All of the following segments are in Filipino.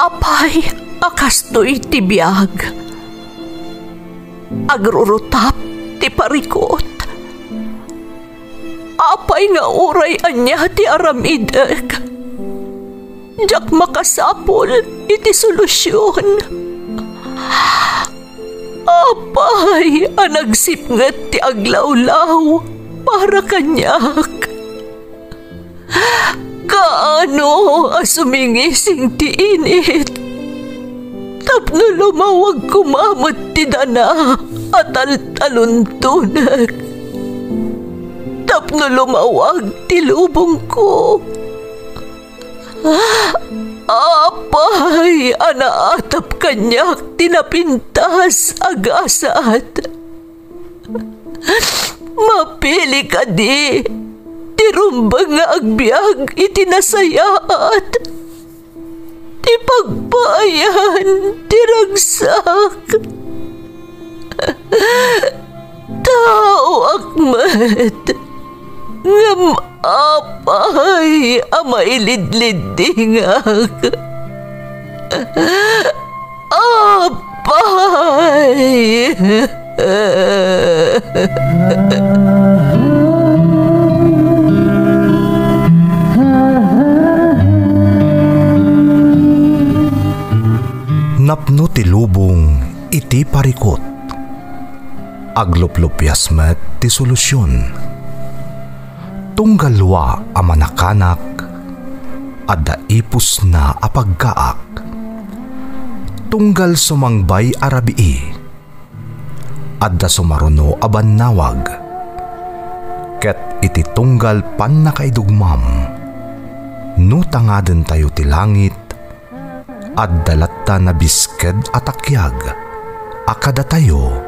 Apay, akastoy ti biyag. Agrurutap ti parikot. Apay nga uray anya ti aramideg. Jak makasapol iti solusyon. Apay, anagsipnget ti aglawlaw para kanyak. Kaano asumingising ti init. Tapno lumawag kumamot ti dana at taluntunag. Tapno lumawag ti lubong ko. Apay, anaatap kanyak tinapintas agasat. Mapili ka di, tirumbang nga agbyag itinasayaat. Ti pagpayan, tiragsak. Tao akmat, ngam apay, amailidlidingak. Apay. Napno ti lubong iti parikot. Agluplupyas met ti solusyon. Tunggalwa a manakanak adda ipus na apagkaak. Tunggal sumangbay arabii adda sumaruno a bannawag. Ket iti tunggal pan nakaidugmam no tangaden tayo ti langit adda latta na bisked atakyag akada tayo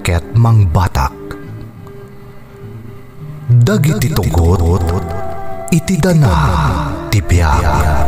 ket mangbatak. Dagiti tugot iti dana ti biag.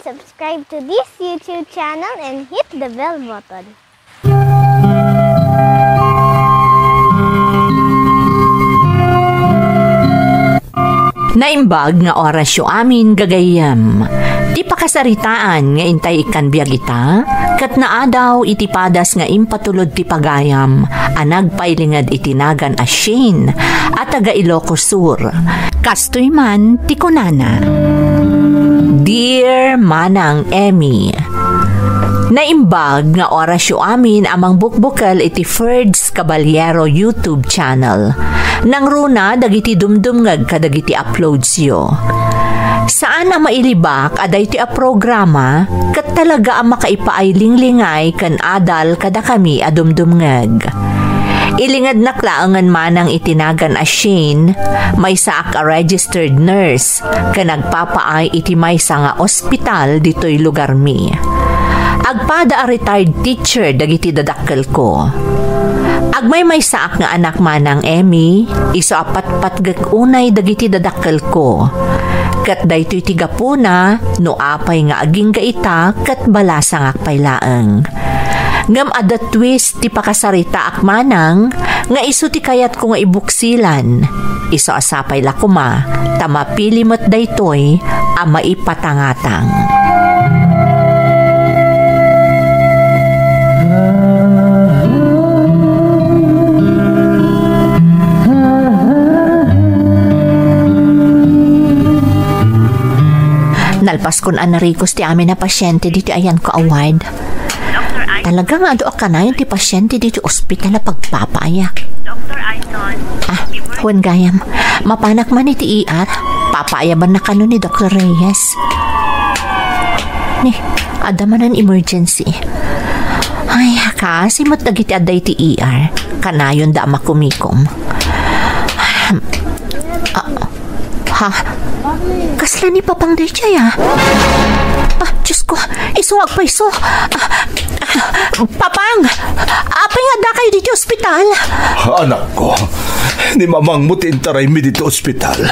Subscribe to this YouTube channel and hit the bell button. Naimbag nga orasyo amin gagayam. Di pakasaritaan nga intay ikan biyag ita, kat naadaw iti padas nga impatulod ti pagayam, anagpailingad itinagan a Shane at taga Ilocos Sur. Kastoy man ti kunana. Dear Manang Emmy, naimbag nga orasyo amin amang bukbukal iti Ferds Caballero YouTube channel. Nang runa dagiti dumdumngag kadagiti uploads yo. Saan na mailibak aday ti a programa kat talaga ang makaipaay-linglingay kan adal kada kami a dumdumngag. Ilingad na klaangan manang itinagan a Shane, may saak a registered nurse, ka nagpapaay iti may nga ospital dito'y lugar mi. Agpada a retired teacher dagiti dadakkel ko. Agmay may saak nga anak manang Emmy, iso apat-patgak unay dagiti dadakkel ko. Kat daytoy tigapuna, no apay nga aging gaita, kat balasang akpaylaang. Ngam ada twist ti pakasarita akmanang nga iso ti kayat ko nga ibuksilan. Iso asapay lakuma, tamapili mo't daytoy a maipatangatang. Nalpas kun anarikos ti amin na pasyente dito ayan ko award. Talaga nga doon ka na yung ti pasyente dito ospital na pagpapayak. Juan Gayam, mapanak man iti ER, papaayaban na kano ni Dr. Reyes. Ni, adaman ang emergency. Ay, kasi matagiti aday ti ER, kanayon da makumikom. Ha? Kasla ni Papang Dejay, ha? Diyos ko, isungag pa iso. Papang, apay nga da kayo dito ospital? Anak ko, ni mamang mo tintaray mi dito ospital.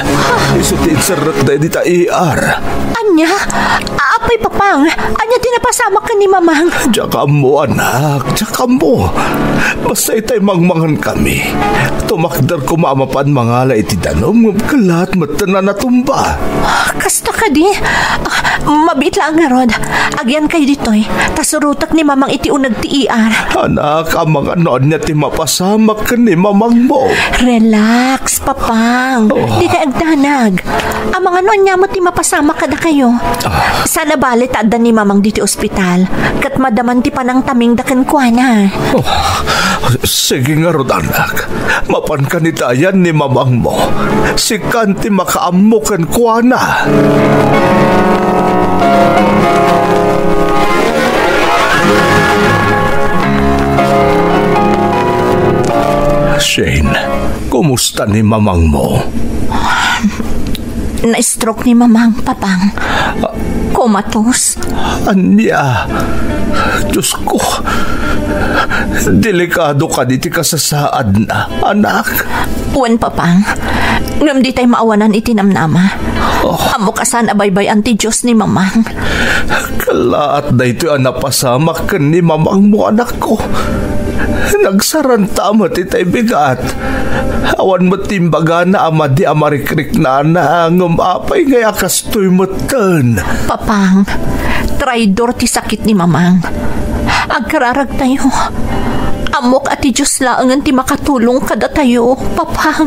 Iso tinsarat da dita ER. Anya? Apay Papang, anya tinapasama ka ni mamang? Tsaka mo anak, tsaka mo. Basta itay mangmangan kami. Tumakdar ko maamapan mangala iti danom, kalat matanan na tumba. Kasta ka di. Mabit lang nga Rod. Agyan kayo dito'y. Tasurutak ni mamang iti unag ti ER. Anak, ang mga noon niya ti mapasamak ka ni mamang mo. Relax, Papang. Di ka agdanag. Ang mga noon niya mo ti mapasama ka na kayo. Sana balit ada ni mamang dito ospital. Kat madaman ti panang taming dakan kwa na. Sige nga Rod anak. Mapan ka ni tayan ni mamang mo. Si Kanti makaamukan kwa na. Shane, kumusta ni mamang mo? Na-stroke ni mamang, Papang. Comatose. Anya, Diyos ko, delikado ka diti kasasaad na, anak. Uwan, Papang. Ngam di tayo maawanan itinamnama. Amo kasan abaybay anti Diyos ni mamang. Kalaat na ito ang napasamak ka ni mamang mo, anak ko. Nagsaranta mo titay bigat. Awan mo timbaga na ama di amarikrik na ngumapay ngaya kastoy mo tan. Papang, traidor ti sakit ni mamang. Agkararag tayo. Amok ati Diyos laangan ti makatulong kada tayo, Papang.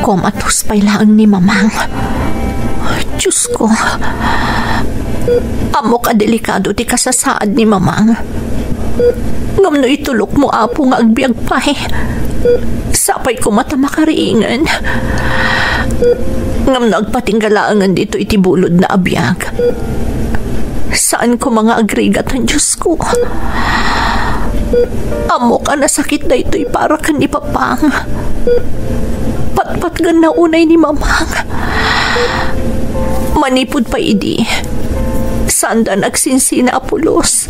Komatos pa'y laang ni mamang. Diyos ko. Amo ka delikado ti kasasaad ni mamang. Ngam no itulok mo apo nga agbiag pa'y. Sapay ko mata makariingan. Ngam no agpatinggalaangan dito iti bulod na abiyag. Saan ko mga agrigat ang Diyos ko? Amo ka nasakit na ito'y para ka ni Papang. Patpat gan na unay ni mamang. Manipod pa idi. Sanda nagsinsina apulos.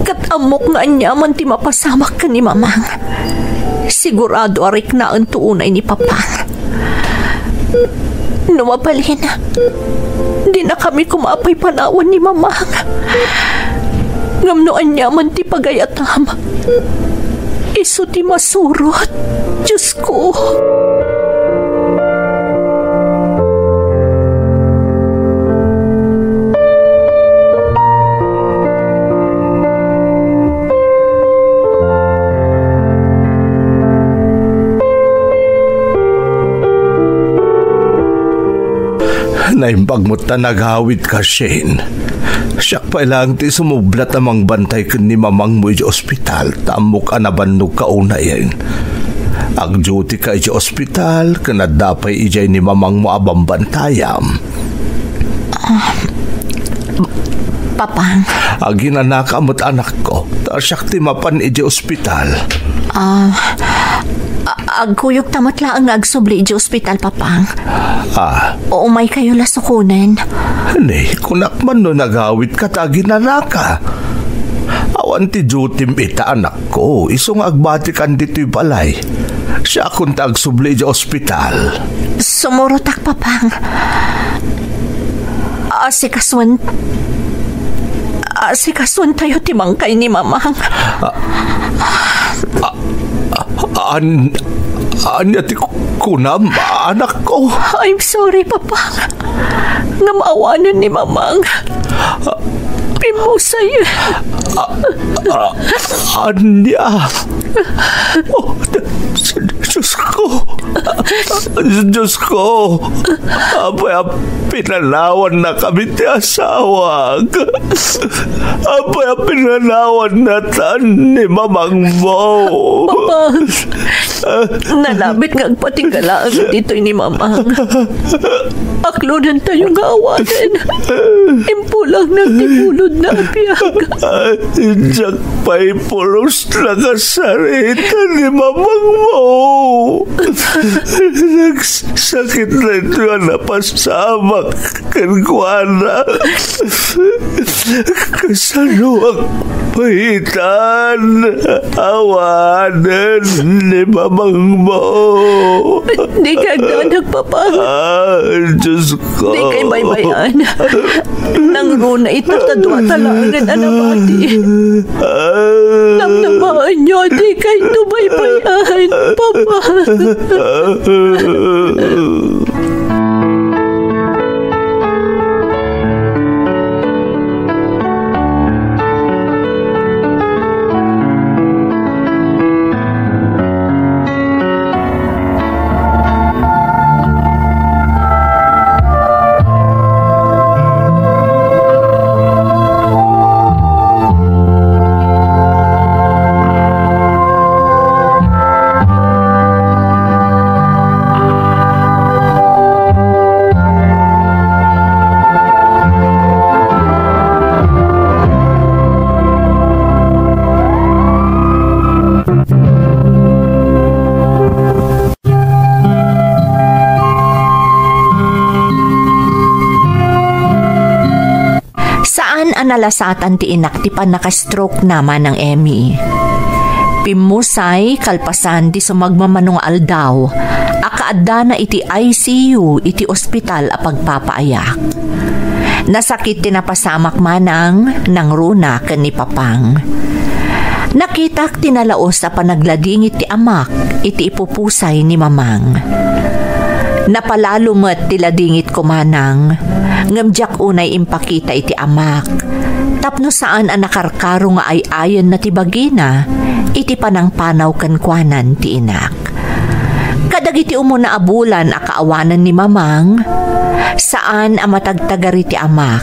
Kat amok nga niya man ti mapasamak ka ni mamang. Sigurado arik na ang tuunay ni Papang. Numapalin. Di na kami kumapay panawan ni mamang. Ngamnoan niya man ti pagayatam. Iso ti masurot. Diyos ko. Naimbag mo ta naghawid ka, Shane. Siyak pa ilang ti sumublat namang bantay ka ni mamang mo iji ospital. Tamo ka nabannog ka una yan. Ag duty ka iji ospital, kanadapay ijay ni mamang mo abang bantayam. Papang. Ag ginanaka mo't anak ko. Siyak ti mapan iji ospital. Agkuyog tamot lang ang agsubli iji ospital, Papang. O umay kayo lasukunan. Hindi, kunak man no naghawid ka ta ginanaka. Awan ti dutim ita anak ko. Isong agbatikan dito'y balay. Siya akong tagsubli iji ospital. Sumurotak, Papang. Asikaswan tayo timangkay ni mamang. Anya ti kunam, anak ko. I'm sorry, Papang. Ngamawanan ni mamang. Pimusay. Anya. Oh, Diyos ko. Diyos ko. Apay, pinanawan na kami ti asawag. Apay, pinanawan na tan ni Mamang Mo. Papa, nalabit nga agpatinggalaan dito'y ni Mamang. Aklunan tayo nga awanan. Impulang nagtibulod na abiyag. Diyak pa'y pulos na kasarita ni Mamang Mo. Nagsakit na ito na pasamak kankwana. Kasaluang pahitan awanan ni Mamang Mo. Di ka ganak, Papa. Diyos ko. Di kay baybayan. Nang runa ito tadwa talangan anamati. Namnamaan nyo, di kay tubaybayan, Papa. Nalasatan ti inak ti panakastroke naman ng Emmy. Pimusay kalpasan ti sumagmamanong aldaw, akaadda na iti ICU iti ospital a pagpapaayak. Nasakit ti napasamak manang nang runa ken ni Papang. Nakitak tinalaos sa panagladingit ti amak iti ipupusay ni Mamang. Napalalumet ti ladingit ko manang, ngamjak unay impakita iti amak. Tapno saan ang nakarkaro nga ay ayon na ti bagina, iti panangpanaw kankwanan ti inak. Kadag iti umuna abulan akaawanan ni Mamang, saan ang matagtagari ti amak,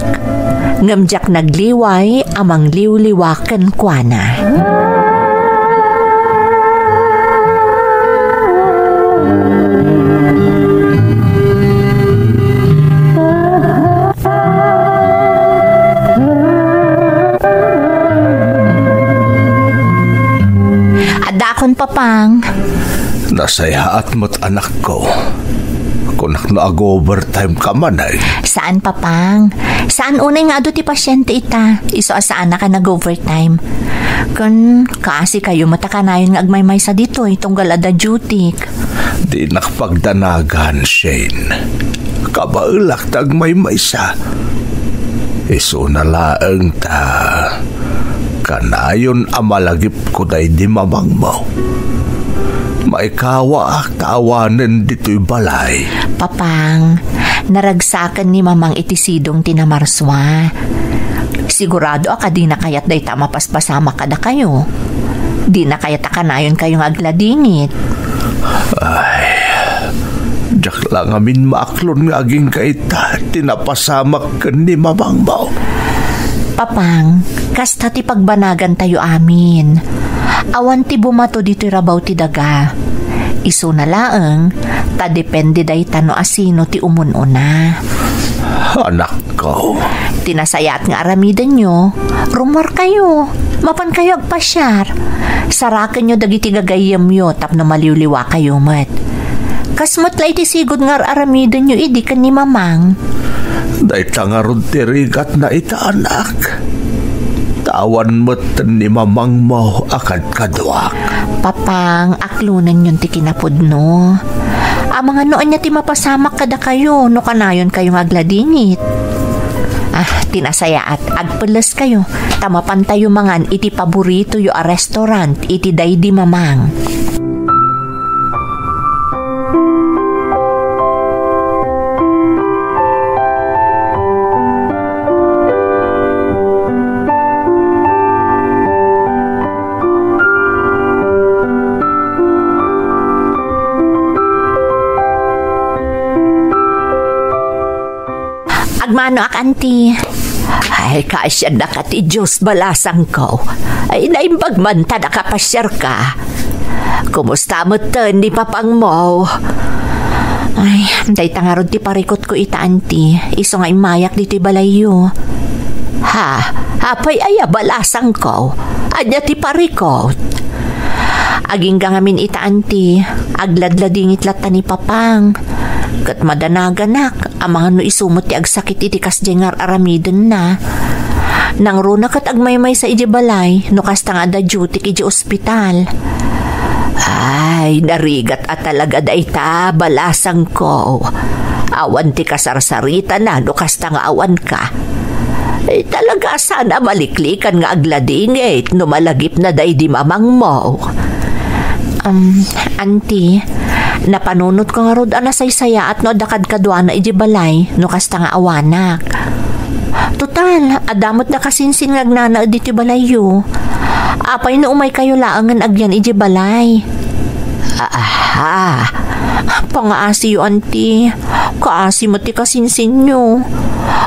ngamjak nagliway amang liwliwakan kwana. Adakon, Papang. Nasayaat mo't anak ko. Kunak na ag-overtime ka man ay. Saan, Papang? Saan unay nga ti pasyente ita? Iso asaan na ka nag-overtime? Kun kasi kayo matakanayon nga agmaymay sa dito itong galada duty. Di nakapagdanagan, Shane. Kabaulak tagmaymay sa. Iso na laang ta. Kanayon amalagip ko day di Mamang Mo. Maikawa tawanan dito'y balay. Papang, naragsakan ni Mamang itisidong tinamarswa. Sigurado ka di na kayat day tama paspasama kada kayo. Di na kayat akanayon kayong agladingit. Ay, jak lang amin maaklon nga aging kaita tinapasamak ka ni Mamang Mo. Papang, kasta ti pagbanagan tayo amin. Awan ti bumato dito rabaw ti daga. Isu na laeng, ta depende day tano asino ti umununa. Anak ko. Tinasayat nga aramidan nyo, rumor kayo, mapan kayo agpasyar. Sarakan nyo dagiti gagayam nyo, tapno maliwliwa kayo mat. Kasmat lay ti sigod nga aramidan nyo, idi ka ni Mamang. Day tangarod ti rigat na ita anak. Tawan mo't ni Mamang Mo akad kadwak. Papang, aklunan yun ti kinapudno. Mga noon niya ti mapasamak kada kayo, no kanayon kayong agladingit. Tinasaya at agpeles kayo. Tamapan tayo mangan iti paborito yu a restaurant, iti day di Mamang. Agmano ak, auntie. Ay, kasya na ka ti Diyos balasang ko. Ay, naimbag man ta nakapasyar ka. Kumusta mo ten di papang mo? Ay, day tangarod ti parikot ko ita, auntie. Iso nga imayak di ti balayo. Ha? Hapay aya balasang ko. Anya ti parikot. Aging gangamin ita, auntie. Agladlading itlat ni papang. Kat madanaganak, amang no isumot ti agsakit iti kasjengar aramiden na. Nang runa kat agmaymay sa iji balay, no kasta nga da duty iji ospital. Ay, narigat at talaga da ita, balasang ko. Awan ti kasarsarita na, no kasta nga awan ka. Ay, talaga sana maliklikan nga agladingit, no malagip na da di mamang mo. Auntie, napanunot ko nga rod anasaysaya at no dakad kadwa na iji balay no kasta nga awanak. Total, adamot na kasinsin nga agnana diti balayo. Apay no umay kayo laangan agyan iji balay. Aha, pangaasi yo, auntie. Kaasi mo ti kasinsin nyo.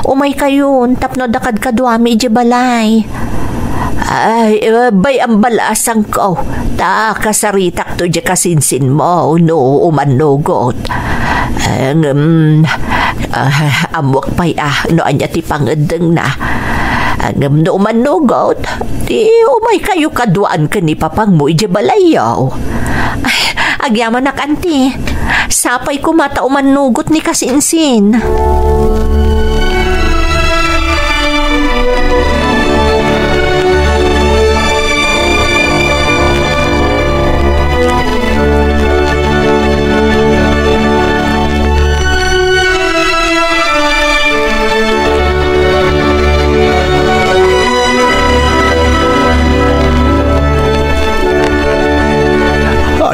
Umay kayo, tapno dakad kadwa mi iji balay. Ay, bay ang balasang ko. Ta, kasaritak to di kasinsin mo, no, umanugot. Amwak pa'y no, anya ti pangadeng na. No, umanugot. Di, umay kayo kaduan ka ni papang mo, iji balayaw. Ay, agyaman na, auntie. Sapay ko mata umanugot ni kasinsin.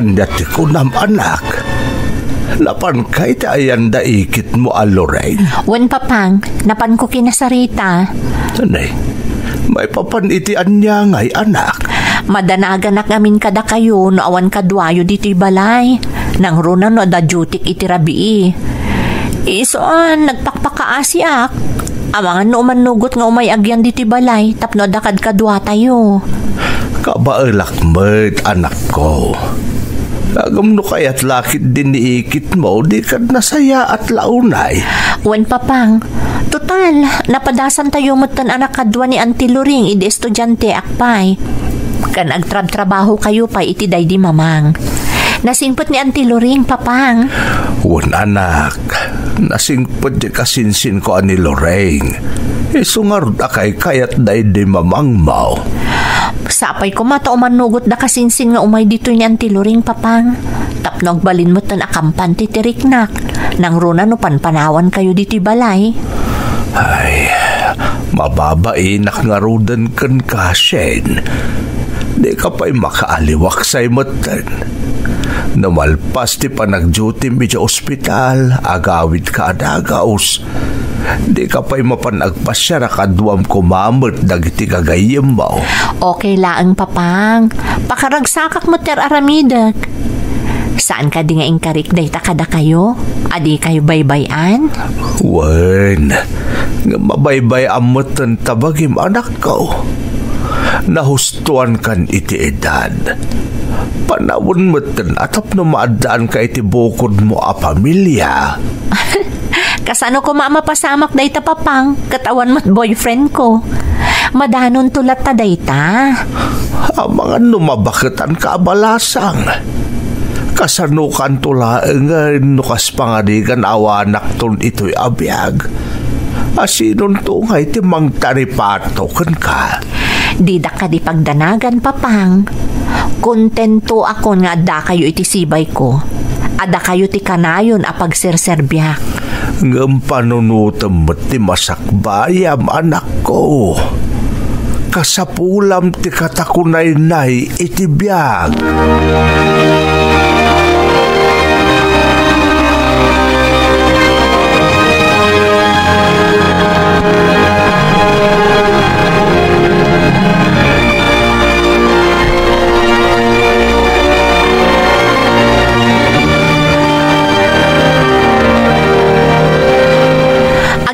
Andati ko nam anak. Lapan kay tayan daikit mo a Lorraine. Wan papang, napan ko kinasarita. Sanay, may papan iti anya ngay anak. Madanaganak ngamin kada kayo no awan kadwayo diti balay. Nang runa no da jutik iti rabii. Isoan, nagpakpakaasiak. Amangan no manugot nga umay agyan diti balay tapno dakad kadwa tayo. Kabaelak met anak ko. Agam no kaya't lakit din niikit mo, di kad nasaya at launay. Wan papang, total, napadasan tayo mutan anak kadwa ni Auntie Loring, ide estudyante akpay. Kan agtrab-trabaho kayo pa iti day di mamang. Nasingpot ni Auntie Loring, papang. Wan anak, nasingpot di kasinsin ko ani Loring. Isungarod akay kayat day di mamang mo. Sapay ko mata umanugot da kasinsin nga umay dito ni Auntie Loring, papang. Tapno agbalin mo tan akampan ti tiriknak. Nang runa no panpanawan kayo dito balay. Ay, mababainak nga rudan kan kasyen. Di ka pa'y makaaliwak sa'y matan. Namalpas ti panag-duty mi sa ospital, agawid ka adagaos. Di ka pa'y mapanagpasya na kaduam kumamot dagiti kagayim mo. Okay laang, papang. Pakaragsakak mo ter aramidag. Saan ka di nga ingkarik day takada kayo? Adi kayo baybayan? Wen, nga mabaybay amutan tabagim anak ko. Nahustuan kan iti edad. Panawon mo tan atap no maadaan ka iti bukod mo a pamilya. Kasano ko mapasamak dayta, papang, katawan mo't boyfriend ko. Madanon tulat ta dayta. Mga numabaketan ka abalasang. Kasano kan tulaeng nukas pangadigan awanak ton ito'y abiyag. Asinon to nga iti mang taripato kan ka. Di da ka di pagdanagan, papang. Kontento ako nga da kayo iti sibay ko. Ada kayo ti kanayon a pagserserbiak. Ngam panunutam ti masakbayam anak ko. Kasapulam ti katakunay-nay iti biyag.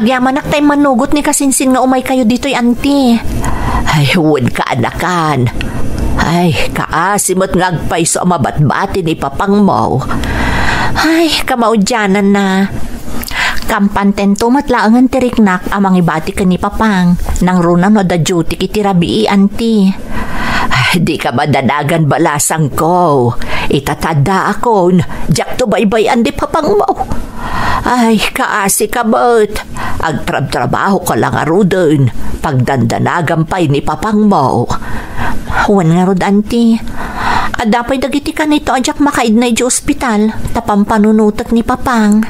Agyamanak tay manugot ni kasinsin nga umay kayo dito'y auntie. Ay, huwag ka anakan. Ay, kaasimot nga agpaiso ang mabatbati ni papang mo. Ay, kamaudyanan na. Kampanten tumatlaangan tiriknak amang ibati ka ni papang. Nang runa no da duty kitirabii auntie. Ay, di ka madadagan balasang ko. Itatada ako. Jak to baybay andi papang mo. Ay, kaasi ka ba't? Agtrab-trabaho ka lang arudin. Pagdandanagampay ni papang mo. Huwan nga rod, auntie. Adapay dagiti ka nito ajak makaid na iti ospital. Tapang panunutat ni papang.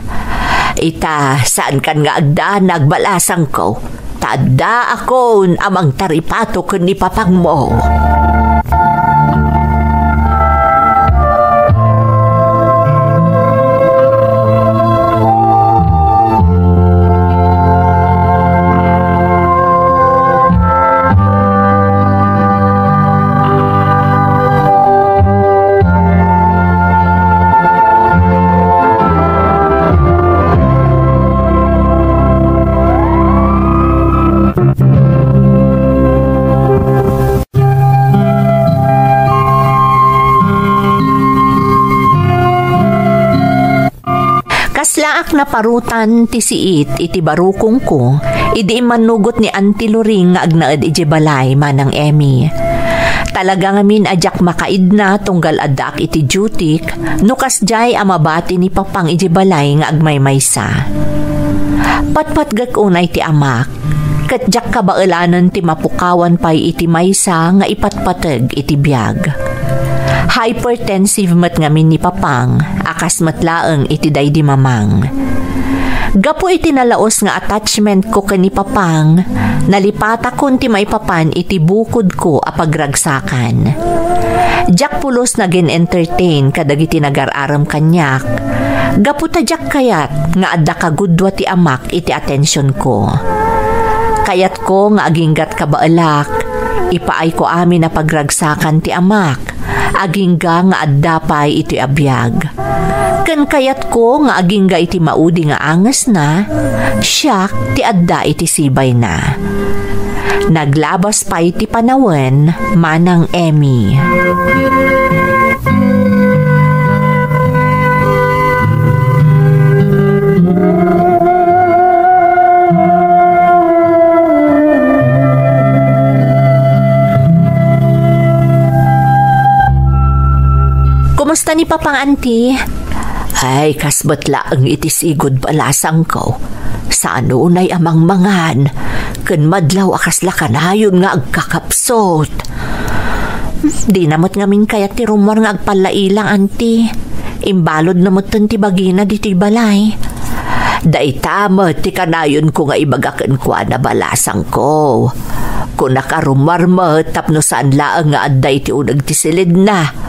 Ita, saan kan nga agdaan nagbalasang ko? Tada akon amang taripato kun ni papang mo. Kaslaak na parutan ti siit iti barukong ko, idi manugot ni Auntie Loring nga agnaed iti balay manang Emmy. Talaga ngamin ajak makaid na tunggal adak iti jutik, nukas jay amabati ni papang iti balay nga agmaymaysa. Patpatgak unay ti amak, katjak kabaelanan ti mapukawan pay iti maysa nga ipatpateg iti biyag. Hypertensive mat ngamin ni papang, akas matlaeng iti daydi mamang. Gapo iti nalaos nga attachment ko kani papang, nalipata kon ti maipapan iti bukod ko a pagragsakan. Jak pulos na gin-entertain kadagiti nagararam kanyak. Gapo ta jak kayat nga adda kagudwa ti amak iti atensyon ko. Kayat ko nga aginggat kabaelak, ipaay ko amin na pagragsakan ti amak. Agingga nga addapay iti abiyag. Ken kayat ko nga agingga iti maudi nga anges na, siyak ti adda iti sibay na. Naglabas pa iti panawen, manang Emmy. Kumusta ni papang auntie? Ay, kasbatla ang itisigod balasang ko. Saan unay amang mangan? Ken madlaw akasla kanayon nga agkakapsot. Di namot ngamin kaya ti rumor nga agpalailang auntie. Imbalod namot ti bagina diti balay. Day tamot ti kanayon ko nga ibagaken ko na balasang ko. Kung nakarumar mo tapno saan laang nga adday ti unag ti silid na.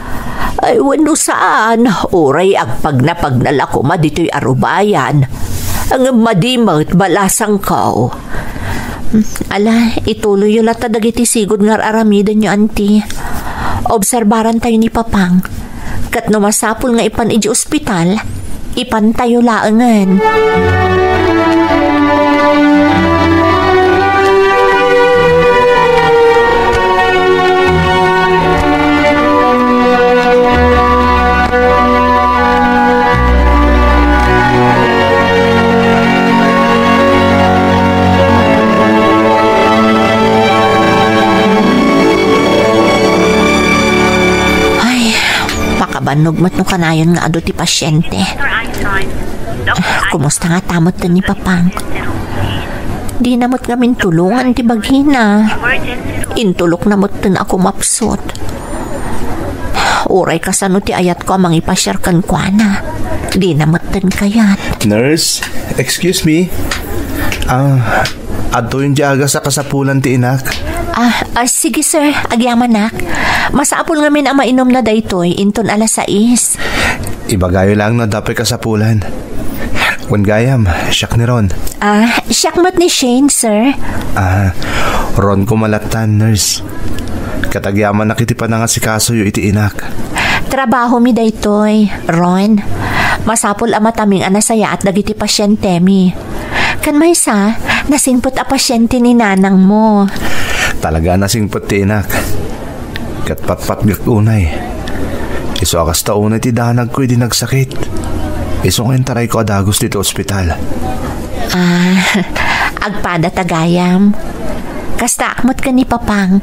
Ay, wano saan? Oray agpag na pagnalako ma dito'y arubayan. Ang madimot balasang ko. Ala, ituloy yung lata dagiti sigod nga aramidan nyo, auntie. Obserbaran tayo ni papang. Kat no masapul nga ipan iji ospital, ipan tayo laangan. Banog mat no kanayon nga ado ti pasyente. Kumusta nga tamot ta ni papang? Di namot ngamin tulungan ti bagina. Intulok namot tin ako mapsot. Uray kasano ti ayat ko amang ipasyarkan ko na. Di namot tin kayat. Nurse, excuse me. Ato yung diaga sa kasapulan ti inak. Sige sir, agyaman nak. Masapol ngamin ang mainom na daytoy inton alas 6. Ibagayo lang na dapat kasapulan. Kung gayam, siyak ni Ron. Siyak mat ni Shane, sir. Ron kumalatan, nurse. Katagyaman na kiti pa na nga si kaso yu iti inak. Trabaho mi daytoy, Ron. Masapol ang mataming anasaya at dagiti pasyente mi. Kan maysa, nasingpot a pasyente ni nanang mo. Talaga nasingpot ti inak. Kat patpatgak unay. Iso akas taunay ti danag ko di nagsakit. Iso ngayon taray ko adagos dito ospital. Agpada tagayam. Kasta akmot ka ni Papang.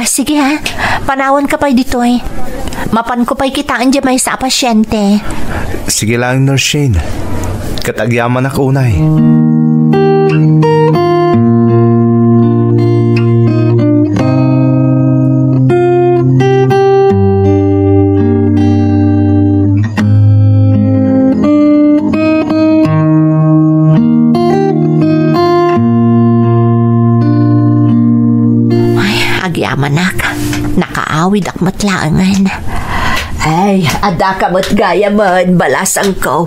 Sige ha. Panawan ka pa'y dito eh. Mapan ko pa'y kitaan dyan may sa pasyente. Sige lang, Nurse Shane. Katagyaman ako unay. Manak, nakaawid ak matlaangan. Ay, ada ka mo't gaya man, balasang ko.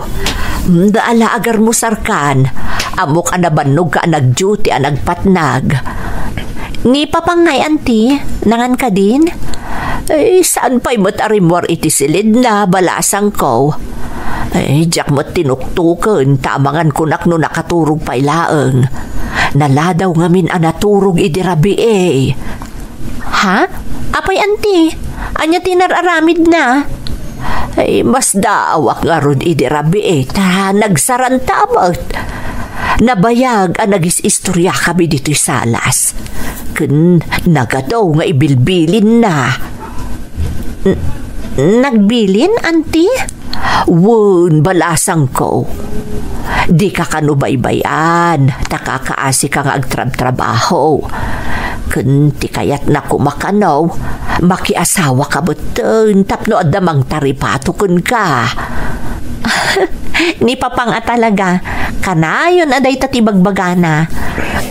Daala agar mo sarkan. Amok anabanog ka nag-duty nagpatnag. Ni papangay anti, nangan ka din? Ay, saan pa'y mo't arimwar iti silid na, balasang ko. Ay, jak mo't tinuktukan, tamangan kunak no nakaturog pa'y laang. Naladaw ngamin anaturog idirabi eh. Ha? Apay anti? Anya tinararamid na? Ay, mas daawak nga ron idirabi ta nagsarantamot. Nabayag ang nagis-istorya kami dito'y salas. Kun nagadaw nga ibilbilin na. Nagbilin, anti? Wun, balasang ko. Di ka kanubaybayan, takakaasi ka nga agtrab-trabaho. Kunti kayat na kumakanaw, makiasawa ka beton, tapno adamang taripato kun ka. Ni Papang talaga, kanayon aday tatibagbagana.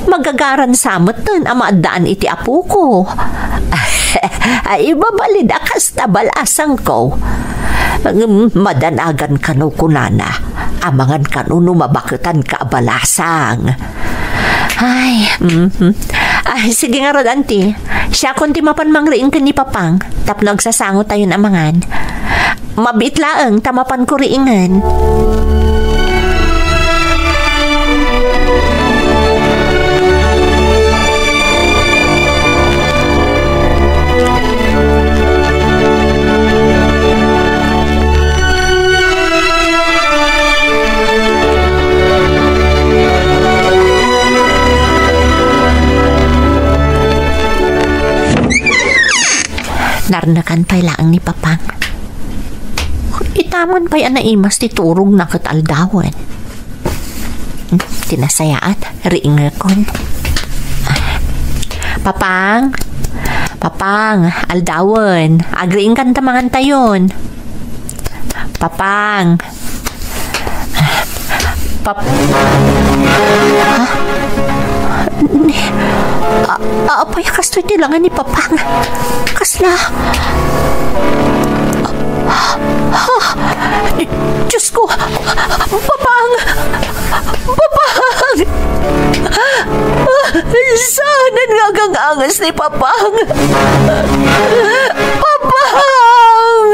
Magagaran samutan ang maadaan iti apo ko. Ay, ibabalid akas tabalasang ko. Madanagan kanaw kunana, amangan kanu mabakatan ka balasang. Ay, sige nga rod, auntie. Siya kunti mapan mangriing ka ni Papang. Tapno agsasango tayo amangan. Mabit laang tamapan ko riingan. Narnakan pa'y laang ni Papang. Itamon pa'y anaimas ti turog na kataldawan. Tinasayaat, riingakon. Papang, aldawan, agriing kan tamangan tayon. Papang. Apay kastoy nilangan ni Papang. Kasla. Diyos ko. Papang. Saan nga gangangas ni Papang? Papang.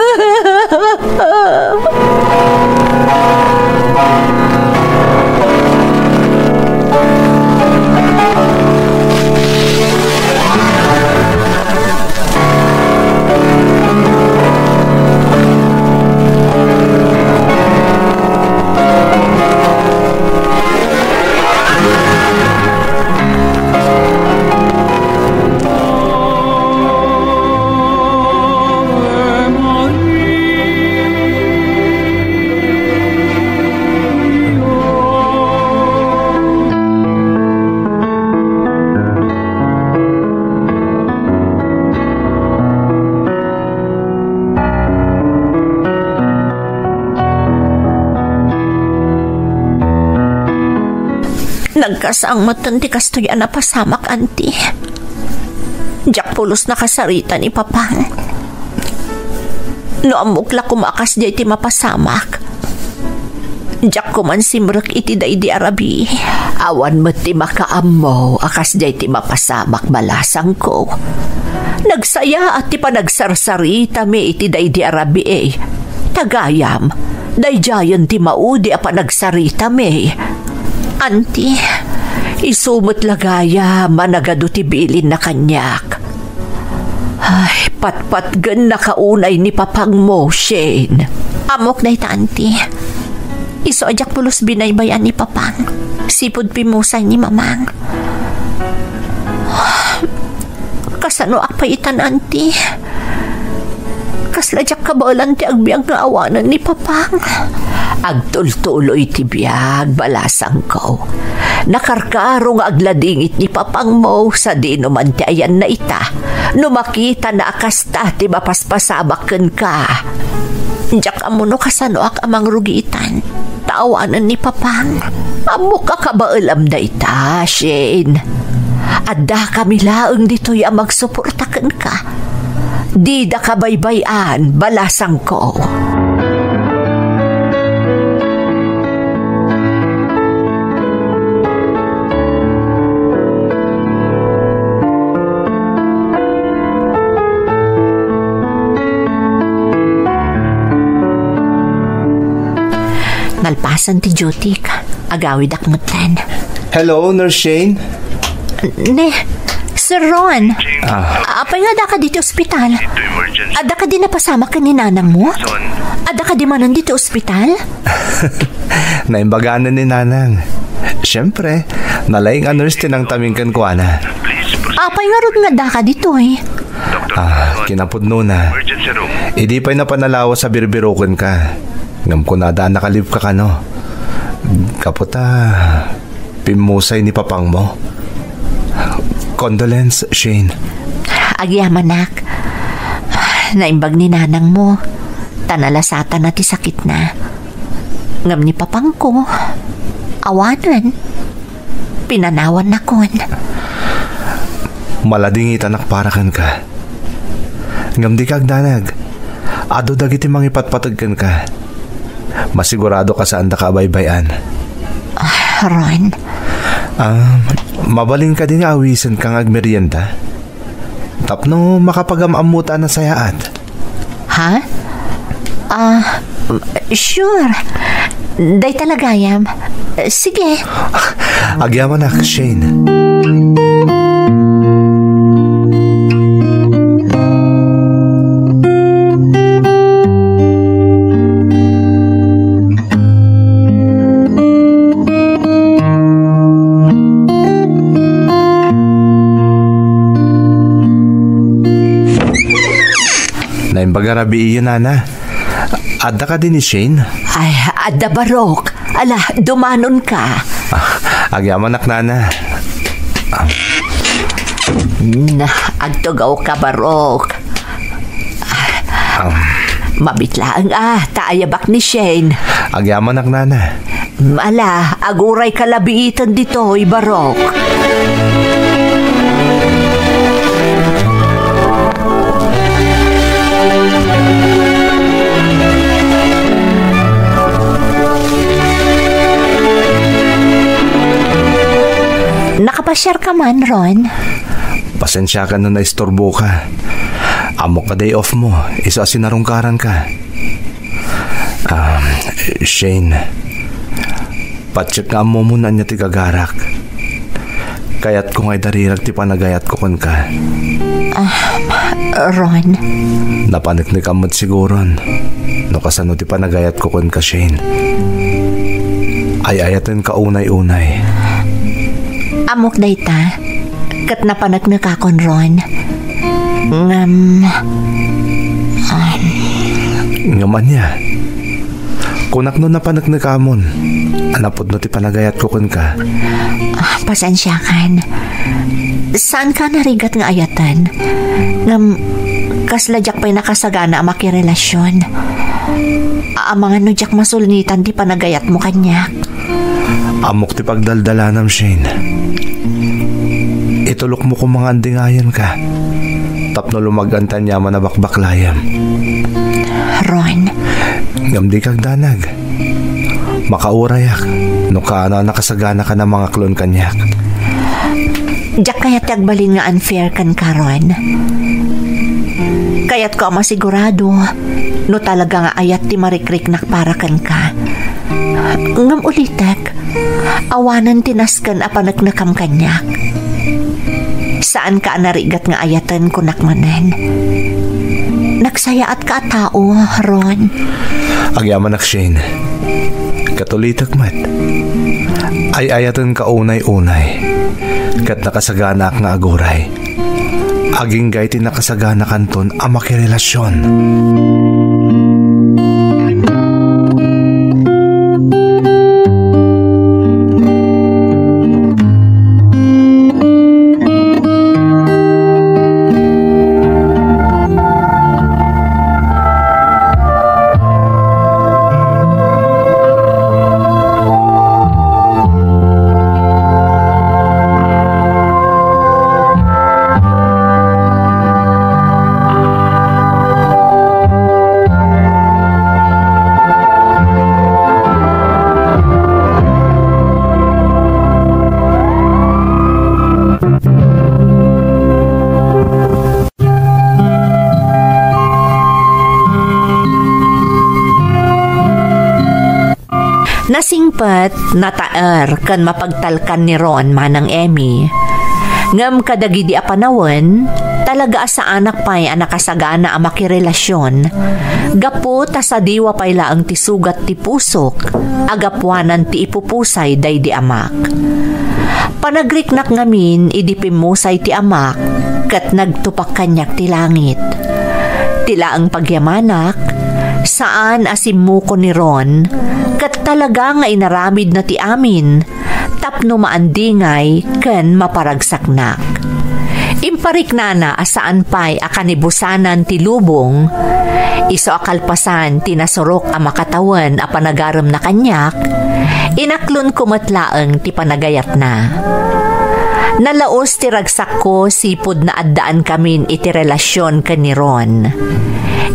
Nagkasang matanti kastoy na pasamak, anti. Diyak pulos na kasarita ni Papang. No amukla kumakas di iti mapasamak. Diyak kuman simrek iti da idi arabi. Awan mo ti makaammo akas di iti mapasamak balasang ko. Nagsaya at ti panagsarsarita me iti da idi arabi Tagayam, dayjayan ti maudi a panagsarita me. Auntie, isumot lagaya managado ti bilin na kanyak. Ay, patpatgan na kaunay ni papang mo, Shane. Amok na ita, auntie. Iso ajak pulos binaybayan ni papang. Sipod pimusay ni mamang. Kasano akpayitan, auntie? Kasladyak kabalan ti agbiag nga awanan ni papang. Agtultuloy ti biag balasang ko. Nakarkaro nga agladingit ni papang mo sa di naman ti ayan na ita. Numakita na akasta ti mapaspasabaken ka. Diyak amuno kasano ak amang rugitan. Taawanan ni papang. Amok ka kabaalam na ita, Shane. Adda kami laeng dito'y amang suportaken ka. Di da kabaybayan balasang ko. Nalpasan ti Jutik. Agawid akmutan. Hello, Nurse Shane? Sir Ron. Apay nga da ka dito ospital? Ada ka din napasama ka ni nanang mo? Ada ka di manan dito ospital? Naimbaganan ni nanang. Siyempre, nalaing a nurse tinang tamingkan ko, ana. Apay nga rin nga da ka dito eh. Kinapudno na. Idi pa'y napanalawa sa birbiroken ka. Ngam ko na daan nakalib ka ka, no? Kaputa, pimusay ni papang mo. Condolence, Shane. Agyamanak. Naimbag ni nanang mo. Tanalasatan na ti sakit na. Ngam ni papang ko. Awanan. Pinanawan na kon. Maladingit anak parakan ka. Ngam di kagdanag. Ado dagiti mangipatpatagkan ka. Masigurado ka saan da ka baybayan. Ron. Mabaling ka din nga awisan kang agmerienda. Tapno makapagamamuta na sayaat. Ha? Sure. Day talaga yam. Sige. Agyaman na, Shane. Bagarabi iyon, Nana. Adda ka din ni Shane? Ay, adda barok. Ala, dumanon ka. Agyamanak, Nana. Agtugaw ka, barok. Mabitlaang taayabak ni Shane. Agyamanak, Nana. Ala, aguray kalabiitan dito, barok. Nakapasyar ka man, Ron? Pasensya ka na naistorbo ka. Amok ka day off mo. Isa sinarungkaran ka. Shane, patsik nga mo muna niya ti gagarak. Kaya't kung ay darirag ti panagayat ko kun ka. Ron? Napaniknik amot siguron. No kasano ti panagayat ko kun ka, Shane. Ay ayatin ka unay-unay. Amok day ta. Kat napanak na kakon, Ron. Ngaman niya. Kunak no napanak na kamon. Anapod no ti panagayat ko kun ka. Pasensya kan. Saan ka narigat nga ayatan? Kasladyak pa'y nakasagana ang makirelasyon. Ang mga nudyak masulnitan ti panagayat mo kanya. Amok ti pagdaldalanam, Shane. Itulok mo kung mga andingayan ka. Tapno lumagantan niya man na bakbaklayam. Ron? Ngam di kagdanag. Makaurayak. No ka nakasagana ka ng mga klon kanyak. Diyak kaya't tagbalin nga unfair kan ka, Ron. Kaya't ko masigurado. No talaga nga ayat ti marikrik nak para kan ka. Ngam ulitek. Awanan tinaskan apanagnakam kanyak. Saan ka narigat nga ayatan kunak manen? Nagsayaat ka tao, Ron. Agyaman nak Shane. Katulitak mat. Ay ayatan ka unay-unay. Kat nakasagana nga aguray. Aging gay tinakasagana kanton ang makirelasyon. Nasingpat nataer kan mapagtalkan ni Ron manang Emmy. Ngam kadagi di apanawan, talaga sa anak pa'y nakasagana ang makirelasyon. Gapo ta sa diwa pa'y laang ti sugat ti pusok, agapwanan ti ipupusay day di amak. Panagriknak ngamin idipimusay ti amak, kat nagtupak kanyak ti langit. Tila ang pagyamanak, saan asimuko ni Ron, kat talaga nga inaramid na ti amin, tapno maandingay ken maparagsaknak. Imparik na asaan pa'y akanibusanan ti lubong, iso akalpasan tinasurok ang makatawan a panagaram na kanyak, inaklon kumatlaang ti panagayat na. Nalaos ti ragsak ko sipod na addaan kamin iti relasyon ken ni Ron.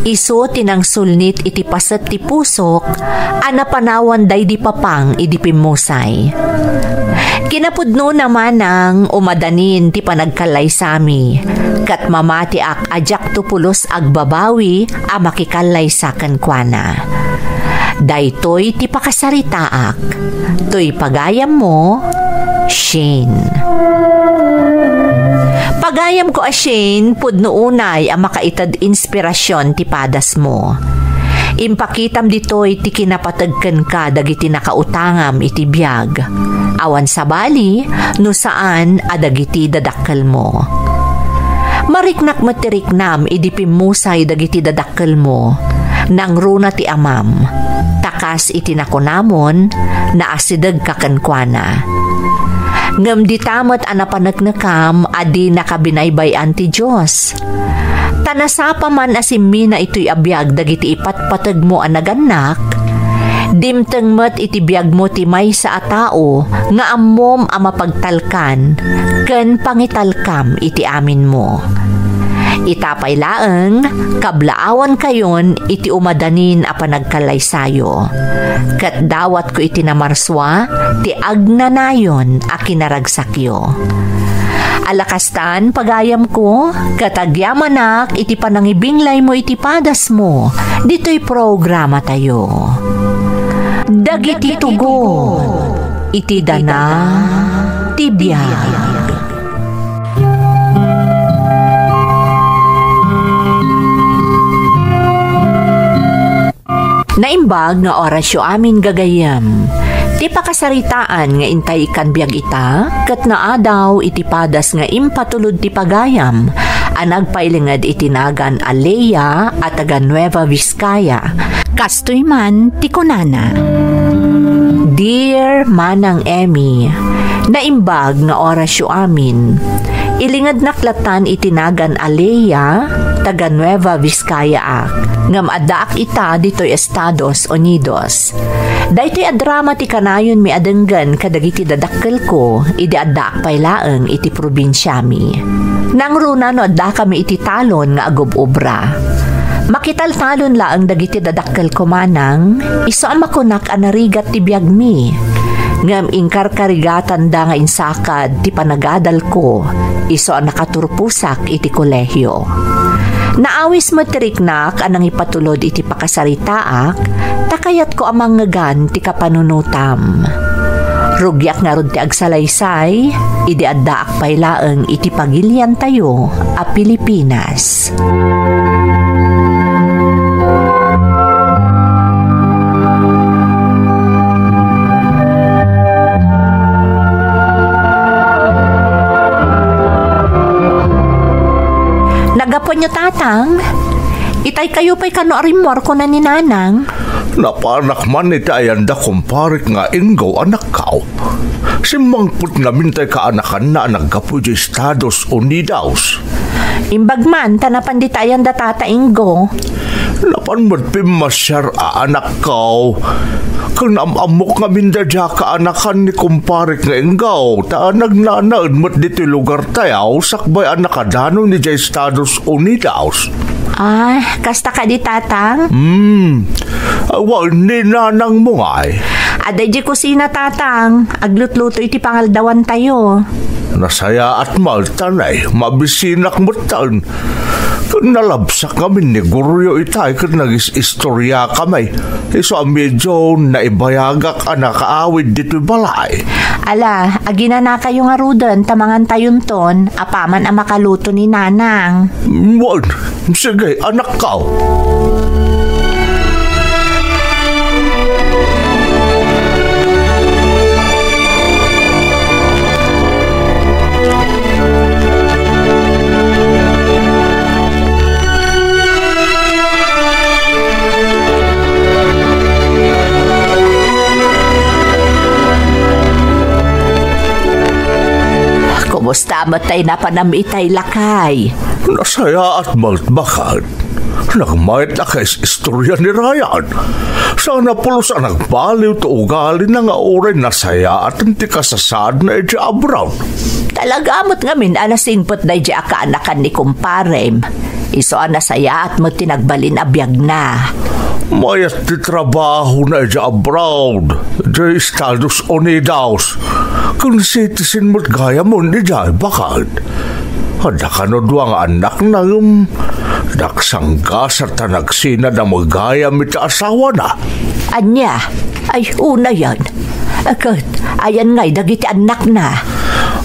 Iso tinangsulnit iti pasat ti pusok, anapanawan day di papang idipimusay. Kinapudno naman ang umadanin ti panagkalay sami, kat mamati ak ajak tupulos agbabawi a makikalay sa kankwana. Daytoy ti pakasaritaak, to'y pagayam mo, Shane. Pagayam ko Shane, pudno unay ang makaitad inspirasyon ti padas mo. Impakitam ditoy ti kinapatagkan ka dagiti nakautangam iti biyag. Awan sa bali, no saan adagiti dadakkel mo. Mariknak matiriknam idipimusay dagiti dadakkel mo, nang runa ti amam. Takas iti nakunamon, naasidag kakankwana. Ngam di tamat anapanagnakam adi nakabinaybayan ti Diyos. Tanasapa man asimina ito'y abiyag dagiti ipatpatag mo anaganak, dimteng met iti biyag mo ti may sa atao nga ammom a mapagtalkan ken pangitalkam iti amin mo. Itapay laeng, kablaawan kayon iti umadanin a panagkalaysayo. Kat dawat ko iti namarswa, ti agnanayon a kinaragsakyo. Alakastan pagayam ko, katagyamanak iti panangibinglay mo iti padas mo, dito'y programa tayo. Dagiti tugon, iti dana, tibiyag. Naimbag nga orasyo amin gagayam. Ti pakasaritaan nga intay ikan biyag ita, kat naadaw iti padas nga impatulod ti pagayam, anagpailingad itinagan Alea at taga Nueva Vizcaya. Kastoy man ti kunana. Dear Manang Emmy, naimbag nga orasyo amin. Ilingad naklatan itinagan Alea, taga Nueva Vizcaya ngam addaak ita dito'y Estados Unidos. Daytoy adrama ti kanayon mi adenggan kadagiti dadakkel ko, idi addaak paylaeng iti probinsya mi. Nang runa no adda kami iti talon nga agub-obra. Makital-talon laeng dagiti dadakkel ko manang, iso ang makunak anarigat ti biyag mi. Ngam ingkar-karigatan da nga insakad ti panagadal ko, iso ang nakaturpusak iti kolehyo. Naawis matiriknak anang ipatulod iti pakasaritaak, takayat ko amang ngagan ti kapanunutam. Rugyak nga ron ti agsalaysay, idi addaak paylaeng iti pagilian tayo a Pilipinas. Nagapon nyo tatang, itay kayo pa'y kano arimor ko na ni nanang. Napanak man iti ayanda kumparik nga ingaw anak kao. Simangput namin tay kaanakan na naggapo di Estados Unidos. Imbag man, tanapan di tayan da tata ingo. Napan magpimasyar anak kao. Kung amok nga minda dya kaanakan ni kumparik nga ingaw, ta nagnanaad mat dito lugar tayaw, sakbay anak kadano ni dya Estados Unidos. Kasta ka di tatang? Wal ni nanang mo nga eh. Aday di kusina tatang, aglutluto iti pangaldawan tayo. Nasaya at maltanay, mabisinak mutan. Kung nalabsak kami ni Guryo itay, kung nag-istorya kami, iso medyo naibayagak anak kaawid dito balay. Ala, agina na kayo nga rudan, tamangan tayon ton, apaman ang makaluto ni nanang. Wag, sige, anak ka. Kumusta matay na panamitay lakay? Nasaya at maltbakan. Nagmayat na kayo istorya ni Ryan. Sana pulos ang nagbaliw to ugali na nga oray nasaya at hindi kasasad na iti abroad. Talagamot ngamin anasingpot na iti akaanakan ni kumparem. Iso anasaya at mo tinagbalin abiyag na. Mayat ti trabaho na iti abroad. Di Estados Unidos. Kung citizen mo't gaya mo ni Jai bakal. Ada ka no duwang anak na daksangga sa tanagsina na magaya mita asawa na. Anya? Ay, una yan. Akit, ayan nga'y dagiti anak na.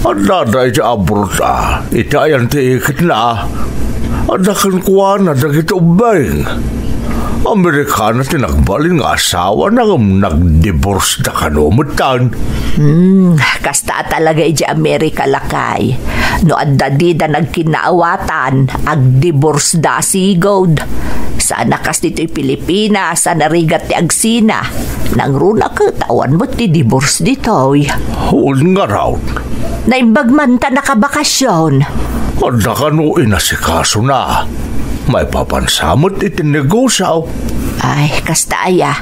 Ada da iti abroad iti ayan ti ikit na. Ada kan kuha na dagiti ubay. Amerikana tinagbalin nga asawa na nag-divorce na kanumutan. Kasta talaga iti Amerika lakay. No adda di da nagkinaawatan, ag-divorce da sigod. Sana kas dito'y Pilipinas, sana rigat ti agsina. Nang runa katawan mo ti divorce dito'y. Huwag nga raw. Naimbag man ta nakabakasyon. Ada ka no inasikaso na. May papansamot itinegosyaw. Ay, kasta aya.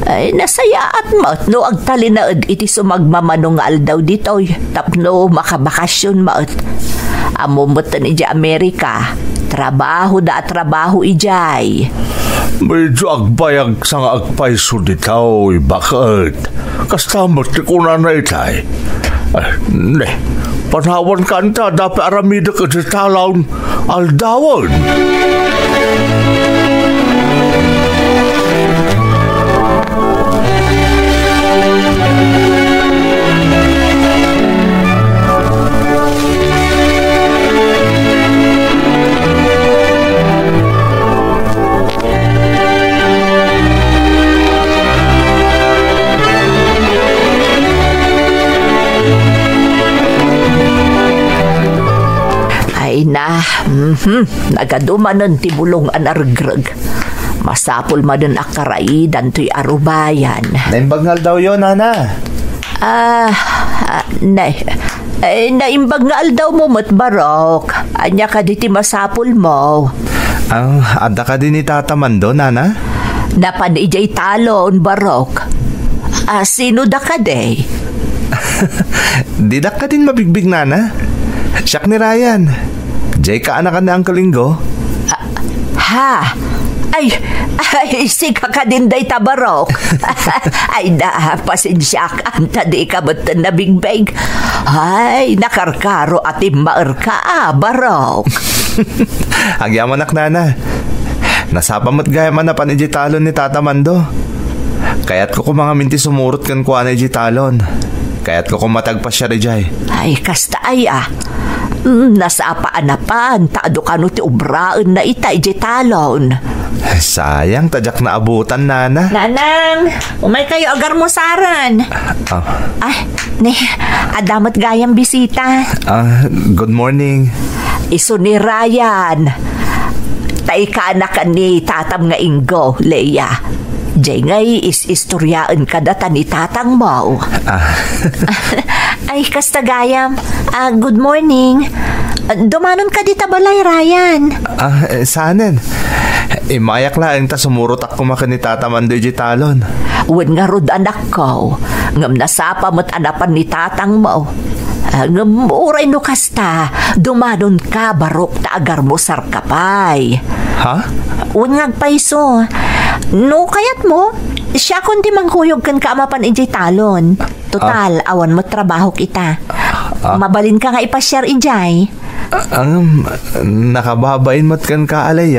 Ay, nasaya at maot no agtalinaad iti sumagmamano nga aldaw ditoy. Tapno makabakasyon maot. Amumot na iti Amerika. Trabaho da trabaho ijay. Medyo agbayag sa nga agpaiso ditaw. Bakit? Kastamot ti kuna na itay. Ay, ne. Panawan kanta dapat aramida ka sa talaw aldawan. Nagadumanon ti bulong anargrag. Masapul madun akaraidan to'y arubayan. Naimbagngal daw yun, Nana. Naimbag nga daw mo matbarok. Anya ka di ti masapul mo. Ada ka din ni Tata Mando, Nana? Napanijay talon, barok. Sino da ka day? Di da ka din mabigbig, Nana. Siyak ni Ryan. Jay ka anak na ang kalinggo. Ay, sika ka din day tabarok. Ay pasensya ka, anta di ka ba't nabigbig. Ay, nakarkaro at imaar ka, barok. Agyaman anak, Nana. Nasapamot gaya man na panijay talon ni Tata Mando. Kaya't ko mga minti sumurot kan kuha na iji talon. Kaya't ko kumatag pa siya rijay. Ay, kasta ay nasa apaan taado ka no ti ubraan na itay di talon. Sayang, tadyak na abutan, Nana. Nanang, umay kayo agar mo saran. Adamat gayang bisita. Good morning. Iso ni Ryan. Tay ka anak ni tatam nga Ingo, Leia. Jay ngay istoryaan ka data ni tatang mo. Ay, kasta gayam. Good morning. Dumanon ka dita balay, Ryan. Sanen. Imayak lang ta sumurotak kumakan ni tataman do'y talon. Wen nga rod anak ko. Ngam nasapa mo't anapan ni tatang mo. Ngam uray no kasta. Dumanon ka barok ta agar mo sarkapay. Ha? Wen nga agpaiso. No kayat mo, siya kundi manghuyog kan kaamapan ijay talon. Total, awan mo trabaho kita. Mabalin ka nga ipashare ijay. Nakababain mo't kan kaalay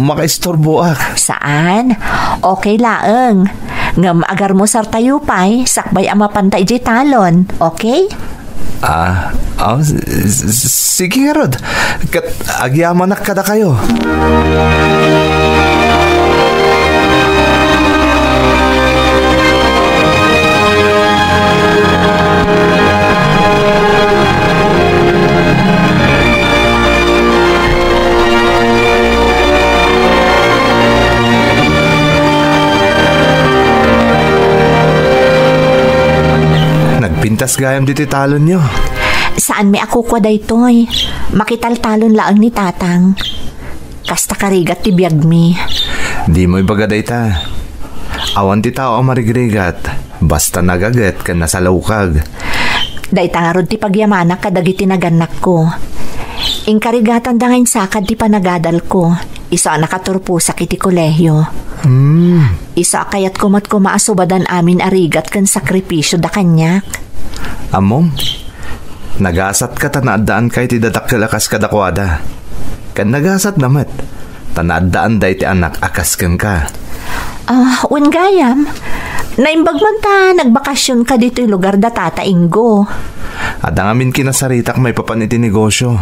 makaistorbo ak. Saan? Okay laeng. Ngam agar mo sartayo pa'y sakbay amapan ta ijay talon. Okay? Sige nga Rod. Agyaman na kada kayo. Pintas gayam dito talon nyo. Saan may ako kwa daytoy? Makital-talon laang ni tatang. Kasta karigat ti biyag mi. Di mo ibagaday ta. Awan ti tao ang marigrigat. Basta nagagat ka nasa lawkag. Dayta nga rod ti pagyamanak kadagiti naganak ko. Inkarigatan da ngayon sakad ti panagadal ko. Isa nakaturpusak iti kolehyo. Isa kayat kumat kumaasubadan amin arigat kan sakripisyo da kanyak. Amom, nagasat ka tanaadaan kay ti dadakalakas kadakwada. Kan nagasat namat, tanaadaan day ti anak akas kan ka. Wen gayam, naimbag man ta, nagbakasyon ka dito yung lugar da tata Ingo. At ang amin kinasaritak may papaniti negosyo.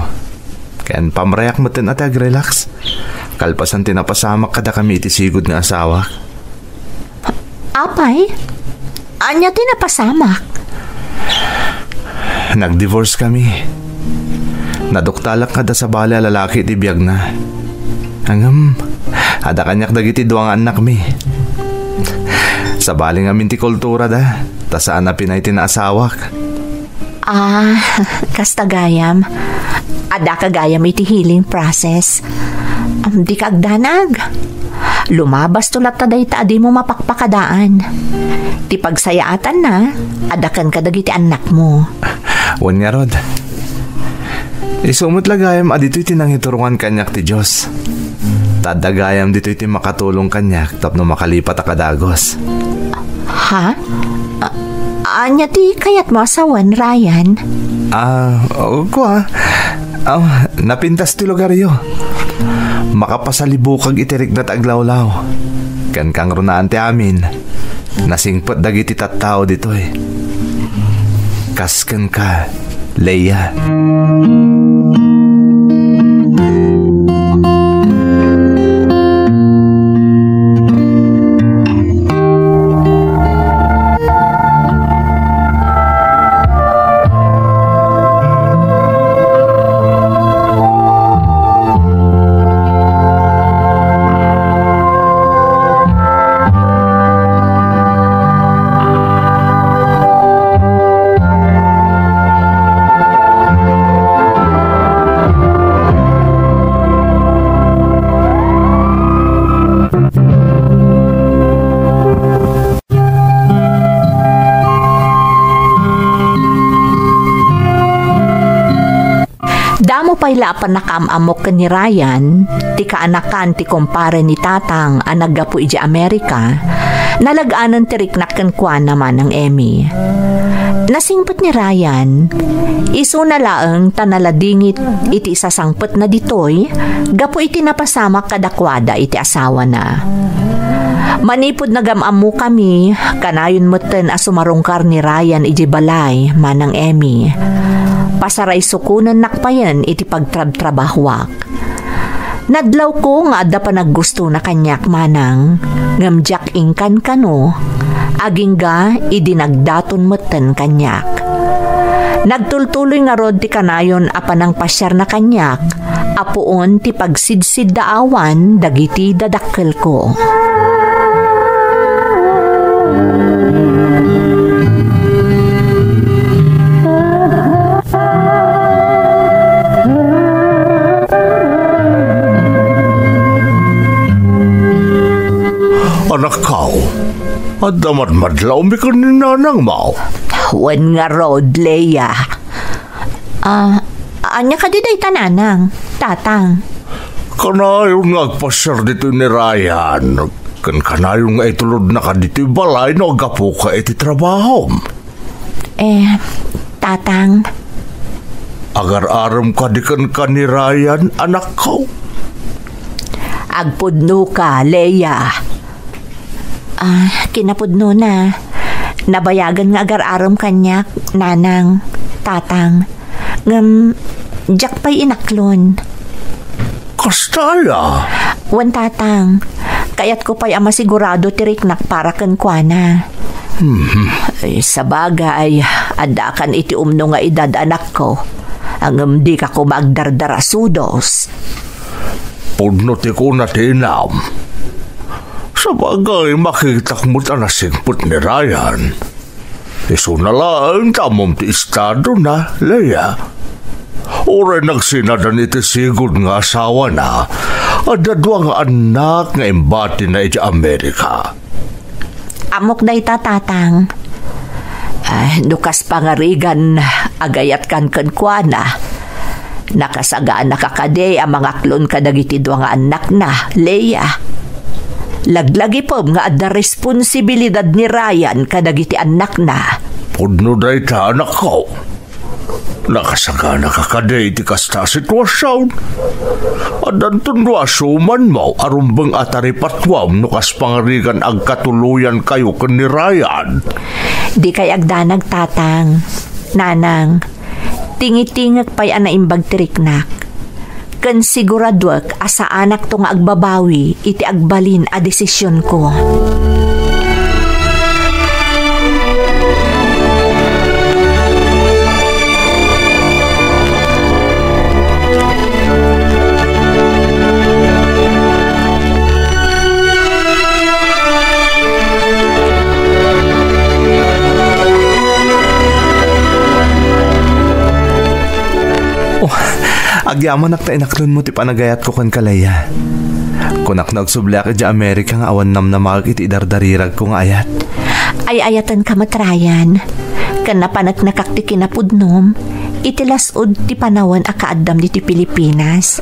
Kayan pamrayak mo tin at relax. Kalpasan tinapasamak kada kami iti sigod nga asawa. Apay? Anya tinapasamak? Nag-divorce kami. Naduktalak kada sa bala lalaki ti biyag na. Hangam, ada kanyak dagiti duwang anak mi. Sa baling amin ti kultura da, tasaan na pinay tinasawak. Kasta gayam. Ada ka gayam iti healing process. Di ka agdanag. Lumabas tulat taday ta adi mo mapakpakadaan. Ti pagsayaatan na, adakan ka dagiti anak mo. Wan nga Rod. Isumot lagayam adito'y tinanghiturungan kanyak ti Diyos. Tadagayam dito'y ti makatulong kanyak tapno makalipat akadagos. Ha? Anya ti kayat mo asawan, Ryan? Napintas ti lugaryo. Makapasalibukag itirik na taglawlaw. Kan kang runaan ti amin. Nasingpot dagiti tattao dito'y. Kasken ka, Leia. Damo pa'y lapan nakamamok ni Ryan, ti kaanakan ti kumpare ni tatang ang naggapu iji Amerika, nalaganan ti riknakan kwa naman ng Emmy. Nasingpot ni Ryan, iso na laeng tanaladingit iti sasangpot na ditoy, gapu iti napasamak kadakwada iti asawa na. Manipod nagamamu kami, kanayon moten asumarungkar ni Ryan iti balay, manang Emmy. Pasaray sukunan nakpayan iti pagtrab-trabahwak. Nadlaw ko nga adda pa naggusto na kanyak manang, ngamjak ingkan kano, aging ga idinagdaton moten kanyak. Nagtultuloy nga rod ti kanayon apanang pasyar na kanyak, apuon ti pagsidsid daawan dagiti dadakkel ko. Anak kao, at damat-madlaw mi ka ni nanang mo. Wan nga rod, Leia. Anya ka di day tananang, tatang. Kanayon nga agpasyar dito ni Ryan. Kanayon nga itulod na ka dito balay no agapo ka iti trabaho. Tatang. Agar-aram ka di ka ni Ryan, anak kao. Agpudno ka, Leia. Kinapudno na. Nabayagan nga agar-aram kanyak, nanang, tatang. Diyak pa'y inaklon. Kastala? Wan tatang, kayat ko pa'y amasigurado tiriknak para kankwana. Sa bagay, adakan iti umno nga edad anak ko. Ang di ka ko magdardarasudos. Pudno ti ko na tinam. Sa bagay, makitak mo tanasingput ni Ryan. Iso na lang, tamom ti estado na, Leia. Oray nagsinadan iti sigod nga asawa na, at dadwa nga anak nga imbati na iti Amerika. Amok na tatang. Dukas pangarigan, agayat kan kankwana. Nakasagaan nakakade ang mga klon kadagiti dua nga anak na, Leia. Laglagi po nga adda responsibilidad ni Ryan kadagiti anak na. Pudno day ta anak ko. Nakasaga nakakaday iti kasta sitwasyon. Adan tundo asuman mo arumbang ataripatwam no kas pangarigan agkatuluyan kayo ken ni Ryan. Di kay agdanag tatang. Nanang, tingitingag pa'y anaimbag tiriknak. Kan siguradwak asa anak to nga agbabawi iti agbalin a desisyon ko. Agyaman nakta inaklon mo ti panagayat ko kan kalaya. Kunak nagsubla ka di Amerika nga awan nam na mag iti dardarirag ko nga ayat. Ay ayatan ka matrayan. Kan napanak nakakti kinapudnom, iti lasod ti panawan a kaadam di ti Pilipinas.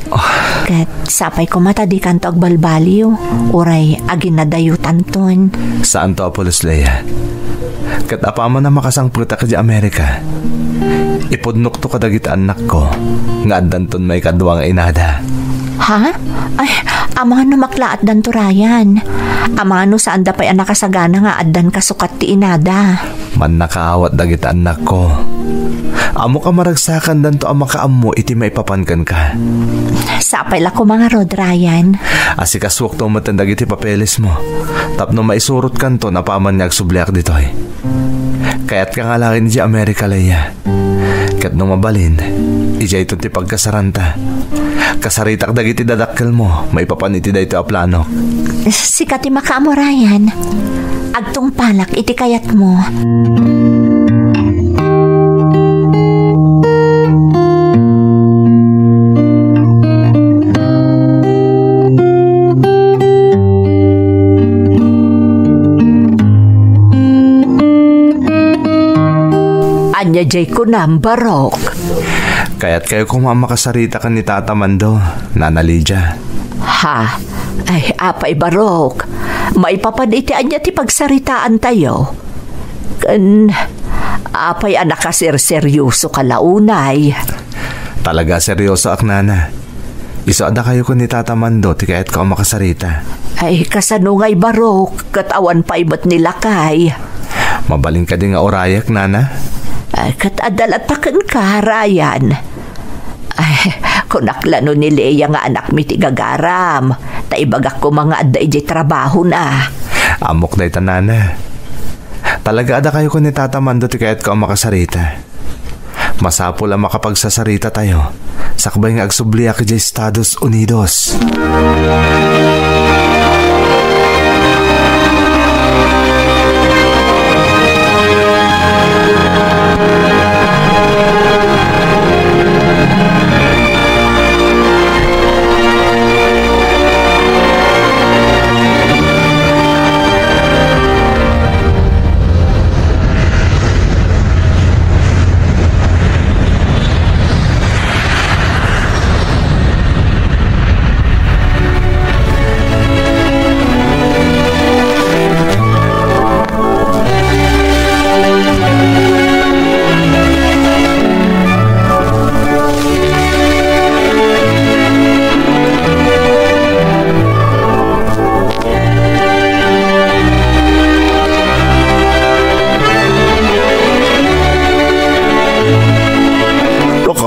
Kat sapay ko matadikan to agbalbaliw, uray agin nadayutan ton. Saan to Apolos Leia? Kat apama na makasangputa ka di Amerika. Ipudnok to kadagit anak ko nga addan ton may kadwa nga inada. Ha? Ay, amano maklaat dan to Ryan. Amano saan da pa'y anak kasagana nga addan kasukat ti inada. Man nakaawat dagit anak ko. Amo ka maragsakan dan to ang makaammo iti maipapankan ka. Sapay la ko mga rod, Ryan. Asikaswak to matandag iti papeles mo. Tapno maisurot kan to napaman niya agsubliak dito eh. Kaya't ka nga langin di Amerika, Leia. Kat nung mabalin, ija ito ti pagkasaranta. Kasaritak dagiti dadakkel mo, maipapaniti da ito a plano. Sikat ti makaamo, Ryan. Agtong palak iti kayat mo. Anya jay ko nambarok. Kaya't kayo kung mamakasarita ka ni Tata Mando, Nana Lydia. Ha? Ay, apay barok. Maipapanitian niya ti pagsaritaan tayo. Kan, apay anak ka seryoso kalaunay. Talaga seryoso ak, Nana. Iso ada kayo ko ni Tata Mando, ti kahit ka makasarita. Ay, kasano nga'y barok, katawan pa iba't nila kay. Mabalin ka din nga orayak, nana. Ay, katadalatakan ka, Ryan. Ay, kunaklano ni Leia nga anak mi ti gagaram. Taibagak ko mga aday di trabaho na. Amok day tanana. Talaga ada kayo ko ni Tata Mando, ti kahit ka makasarita. Masapol ang makapagsasarita tayo. Sakbay nga agsubliya ka di Estados Unidos.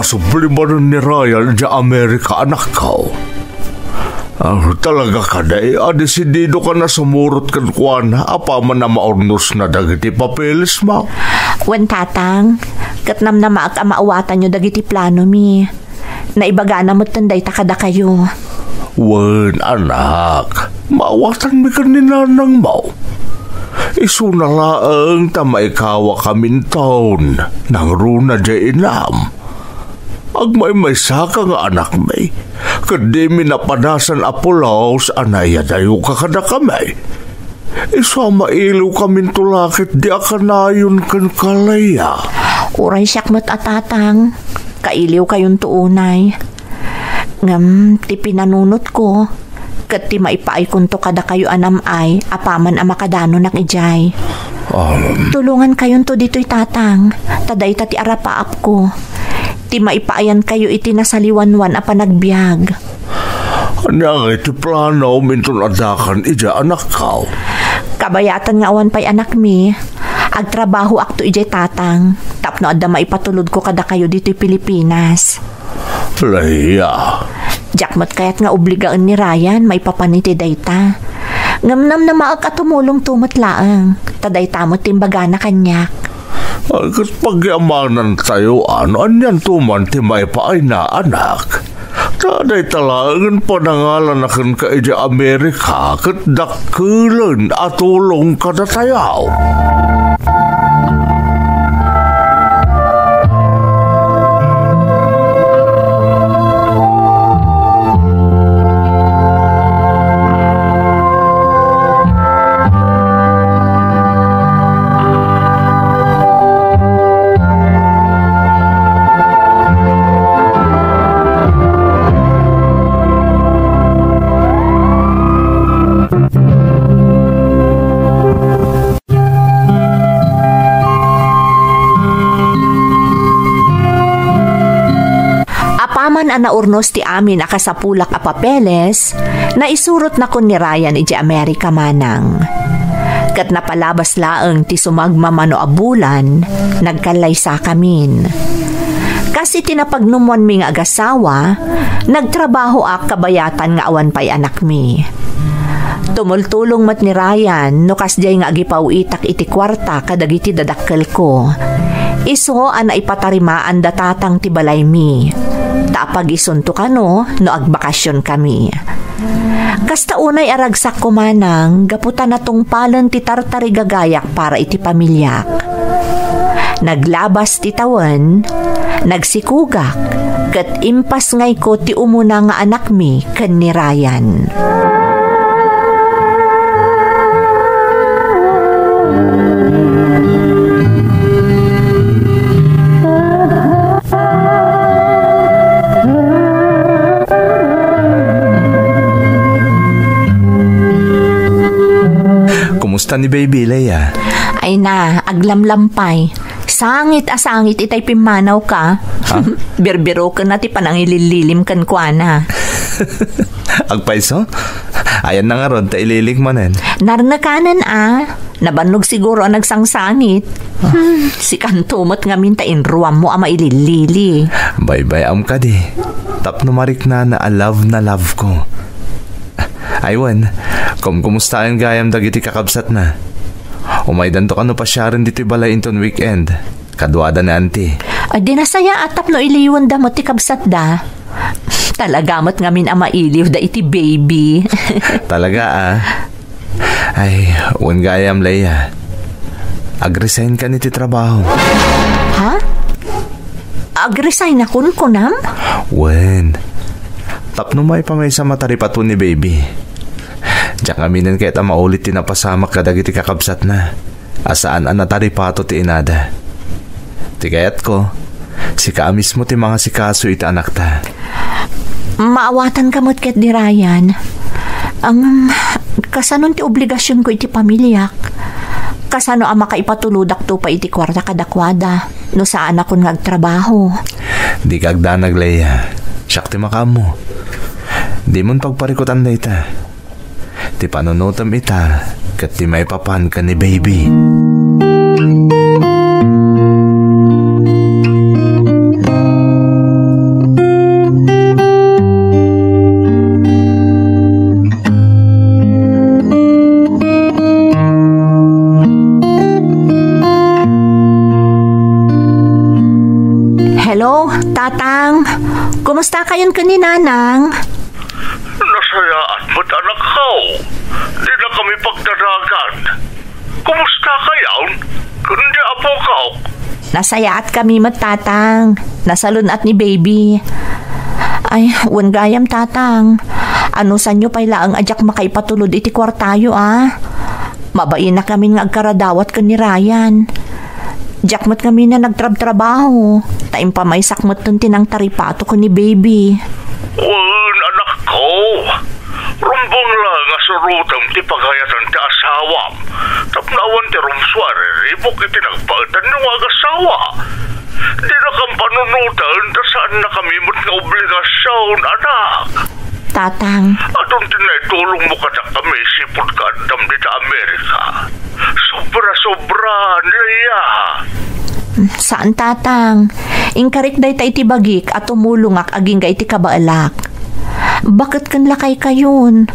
Subliman ni Ryan di Amerika, anak ko. Talaga ka day, adesidido ka na sumurot kan kuana, apa man na maornos na dagiti papeles mo. Wan tatang, katnam na maak maawatan nyo dagiti plano mi. Naibaga na mo tanday takada kayo. Wan anak, maawatan mi ka ni nanang mo. Isunalaang tamaikawa kamin taon, nang runa di inam. Agmay saka nga anak may, kadi minapadasan apulaos anaya dayo kakada kamay. Isa mailaw kamin tulakit di akanayon kan kalaya. Uray siyak mo't atatang, kailiw kayon tuunay. Ngam, ti pinanunot ko, kat ti maipaay kunto kada kayo anam ay, apaman ang makadano nak ijay. Tulungan kayon to dito'y tatang, taday tati arapaap ko. Ti maipaayan kayo iti nasaliwanwan a panagbiag. Anya iti plano minton adakan ija anak ka. Kabayatan nga awan pa'y anak mi. Agtrabaho akto ijay tatang. Tapno adda maipatulod ko kada kayo dito'y Pilipinas. Leia. Jakmat kayat nga obligaan ni Ryan maipapaniti dayta. Ngamnam na maag atumulong tumatlaang. Taday tamot timbaga na kanyak. Kat pagyamanan tayo, anyan tuman ti may paay na anak. Taday talagang panangalan akan ka ija Amerika kat dakulan at tulong ka na tayo. Naurnos ti amin akasapulak a papeles na isurot na kun ni Ryan iti Amerika manang. Kat napalabas laeng ti sumagmamano a bulan, nagkalaysa kamin. Kasi tinapagnumuan mi nga agasawa, nagtrabaho ak kabayatan nga awan pa'y anak mi. Tumultulong mat ni Ryan no kasjay nga agipaw itak iti kwarta kadagiti dadakkel ko. Iso ana ipatarimaan datatang ti balay mi. Tapag isunto kano no agbakasyon kami. Kasta unay aragsak ko manang gaputan na tungpalan ti tartari gagayak para iti pamilyak. Naglabas ti tawan, nagsikugak, kat impas ngay ko ti umuna nga anak mi ken ni Ryan. Kumusta ni Baby Leia? Ay na, aglamlampay. Sangit itay pimanaw ka. Huh? Birbiro ka na ti panangilililim kan kwa na. Agpaiso? Ayan na nga ron, taililig manen. Narnakanan nabannog siguro ang nagsangsangit. Si kantumot nga minta inruam mo ama ililili. Bye-bye am ka di. Tapno marik na love ko. Aywan, kumusta ang gayam dagiti kakabsat na? Umaydan to kano pa siya rin dito'y balay inton weekend. Kadwada na auntie. Ay di nasaya at tapno iliwan da mo ti kabsat da. Talagamot nga min ama iliw da iti baby. Talaga Ay, wan gayam Leia. Agresign ka niti trabaho. Ha? Agresign na kunam? Wen. Tapno may pamay sa mataripato ni baby. Diyak aminin kahit maulit tinapasamak ka dagiti kakabsat na. Asaan ang nataripato ti inada. Ti kayat ko, si ka mismo ti mga sikaso iti anak ta. Maawatan kamot ket di Ryan. Ang kasanon ti obligasyon ko iti pamilyak. Kasano ang makaipatuludak to pa iti kwarta kadakwada no saan akong nagtrabaho. Di kagdanag Leia. Siyak ti makamo. Di mon pagparikutan na ita. Ti panunutam ita kat ti may papan ka ni baby. Hello, Tatang. Kumusta kayon ka ni Nanang? Nasayaan mo't anak ko. Di na kami pagdaragan. Kumusta kayon? Kundi apo ka. Nasayaat kami Tatang. Nasalun at ni baby. Ay, wan gayam Tatang. Ano sa nyo pala ang adyak makaipatulod iti kwartayo Mabain na kami nga agkaradawat ka ni Ryan. Jakmat kami na nagtrab-trabaho. Taim pa may sakmat nun tinang taripato ko ni baby. Anak ko. Rumbong lang nga surutam ti pagayatan ti asawam. Tapnawan ti rumswari ribok iti nagpagdan ng asawa. Di na kang panunutan ta saan na kami mo't nga obligasyon, anak. Tatang. Atong tinaitulong mo ka kami sipod ka andam di ta Amerika. Sobra-sobra, Leia. Saan Tatang? Inkarik day ta iti bagik at tumulungak aging ga iti kabaalak. Bakit kan lakay kayon?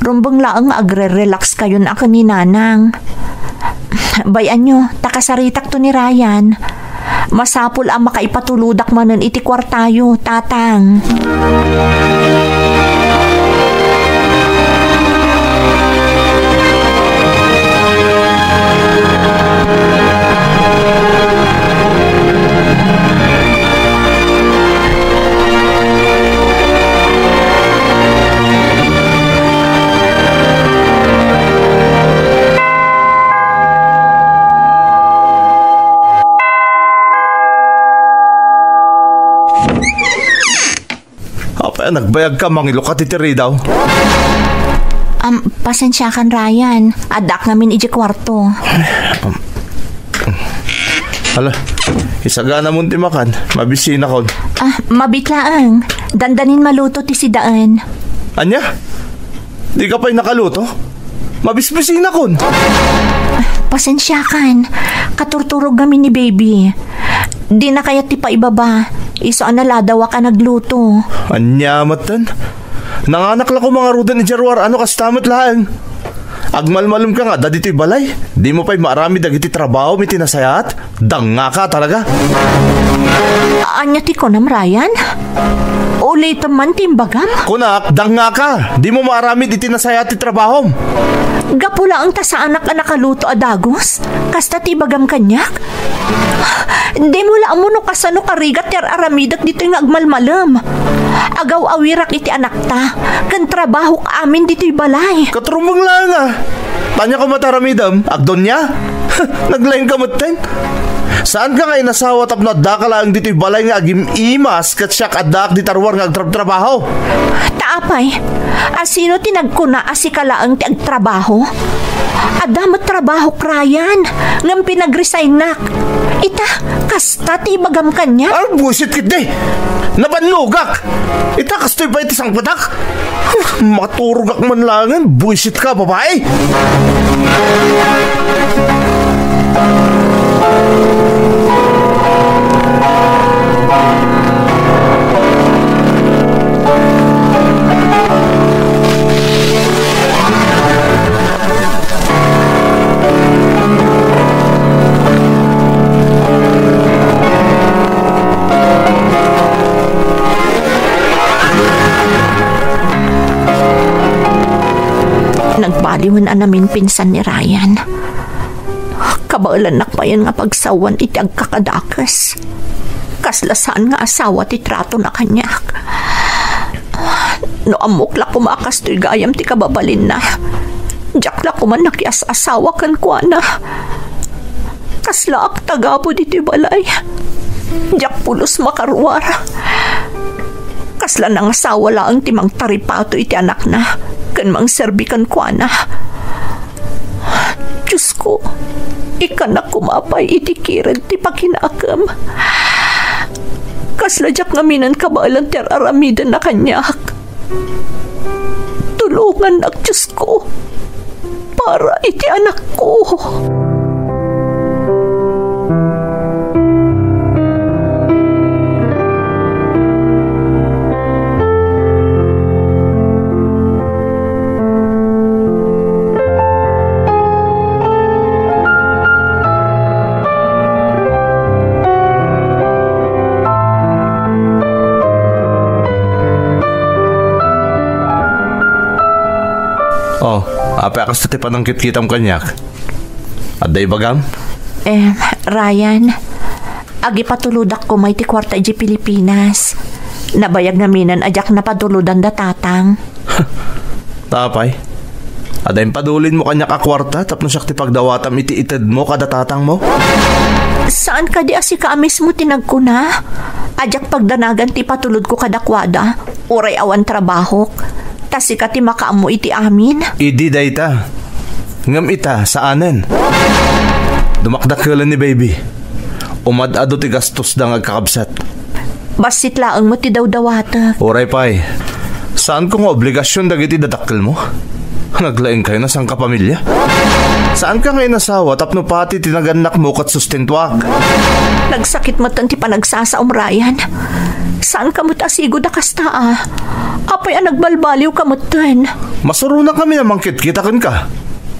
Rumbang laang agre-relax kayon ako ni Nanang. Bayan nyo, takasaritak to ni Ryan. Masapul ang makaipatuludak manan iti kwartayo, Tatang. Nagbayag ka mangilo ka titiri daw. Pasensya kan Ryan. Adak namin iji kwarto. Hala, isagana mo ti makan. Mabisina kon. Mabitlaang. Dandanin maluto ti sidaan. Anya? Di ka pa'y nakaluto? Mabisbisina kon. Pasensya kan. Katurturog kami ni baby. Di na kaya ti pa ibaba. Iso analadawa ka nagluto. Anyamatan. Nanganak lang ko mga rudan ni Jarwar. Ano kastamat laang? Agmalmalum ka nga, dadi to'y balay. Di mo pa'y marami dagiti trabaho, may tinasayat. Danga ka talaga. Anya ti ko nam, Ryan? Ulit man timbagam? Kunak, danga ka. Di mo marami di tinasayat ti trabaho. Gapula ang ta sa anak na nakaluto adagos? Kasta tibagam kanyak? Di mo lang mo no kasano karigat ter aramidak dito yung agmalmalam. Agaw awirak iti anak ta. Kan trabaho ka amin dito'y balay. Katrumbang lang Tanya ko mataramidam, agdon niya? Naglain ka matin? Saan ka nga inasawa tapno adda ka lang dito'y balay nga agim imas kat siya kadak di tarwar nga agtrabaho? Taapay, asino tinagkuna asikalaang ti agtrabaho? Adamat trabaho krayan, ngam pinag-resign nak. Ita, kasta ti bagam kanya. Ang bullshit kit day! Nabanlugak! Ita kastoy ba iti sang patak? Maturugak man langan, bullshit ka babae! Nagbaliwan namin pinsan ni Ryan. Kabaulan nakpayan nga pagsawan iti agkakadakas. Kaslasaan nga asawa ti trato na kanya. No amukla kumakas to'y gayam ti kababalin na. Jakla kuman nakias asawa kan kuana. Kasla ak tagabo diti balay. Jak pulos makarwar. Kasla nang asawa lang timang taripato iti anak na. Kan mang serbikan kuana. Diyos ko, ikanak kumapay iti kired ti pakinakam. Kasladyak ngaminan kabalan ter aramidan na kanyak. Tulungan nak Diyos ko para iti anak ko. Apa akas tati panangkit kitam kanyak? Aday bagam? Ryan, agi patuludak ko may ti kwarta iji Pilipinas. Nabayag naminan ajak na patuludan da tatang. Tapay? Aday padulin mo kanyak a kwarta tapno siya ti pagdawatam iti ited mo kada tatang mo? Saan ka di asika amis mo tinagkuna? Ajak pagdanagan ti patulod ko kadakwada. Uray awan trabahok. Kasi ka ti makaamo iti amin. Idi dayta. Ngam ita saanen. Dumakdakelan ni baby. Umadado ti gastos da ngagkakabsat. Basit laang mo ti dawdawata. Oray pay. Saan ko nga obligasyon dagiti dadakkel mo? Naglaing kayo na sang kapamilya? Saan ka ngayon nasawa tapno pati tinaganak mo kat sustentwag? Nagsakit mo ti panagsasaom Ryan. Saan ka mo tasigo da kasta Apay nagbalbaliw ka mo ten. Masuro na kami na mangkit-kitakan ka.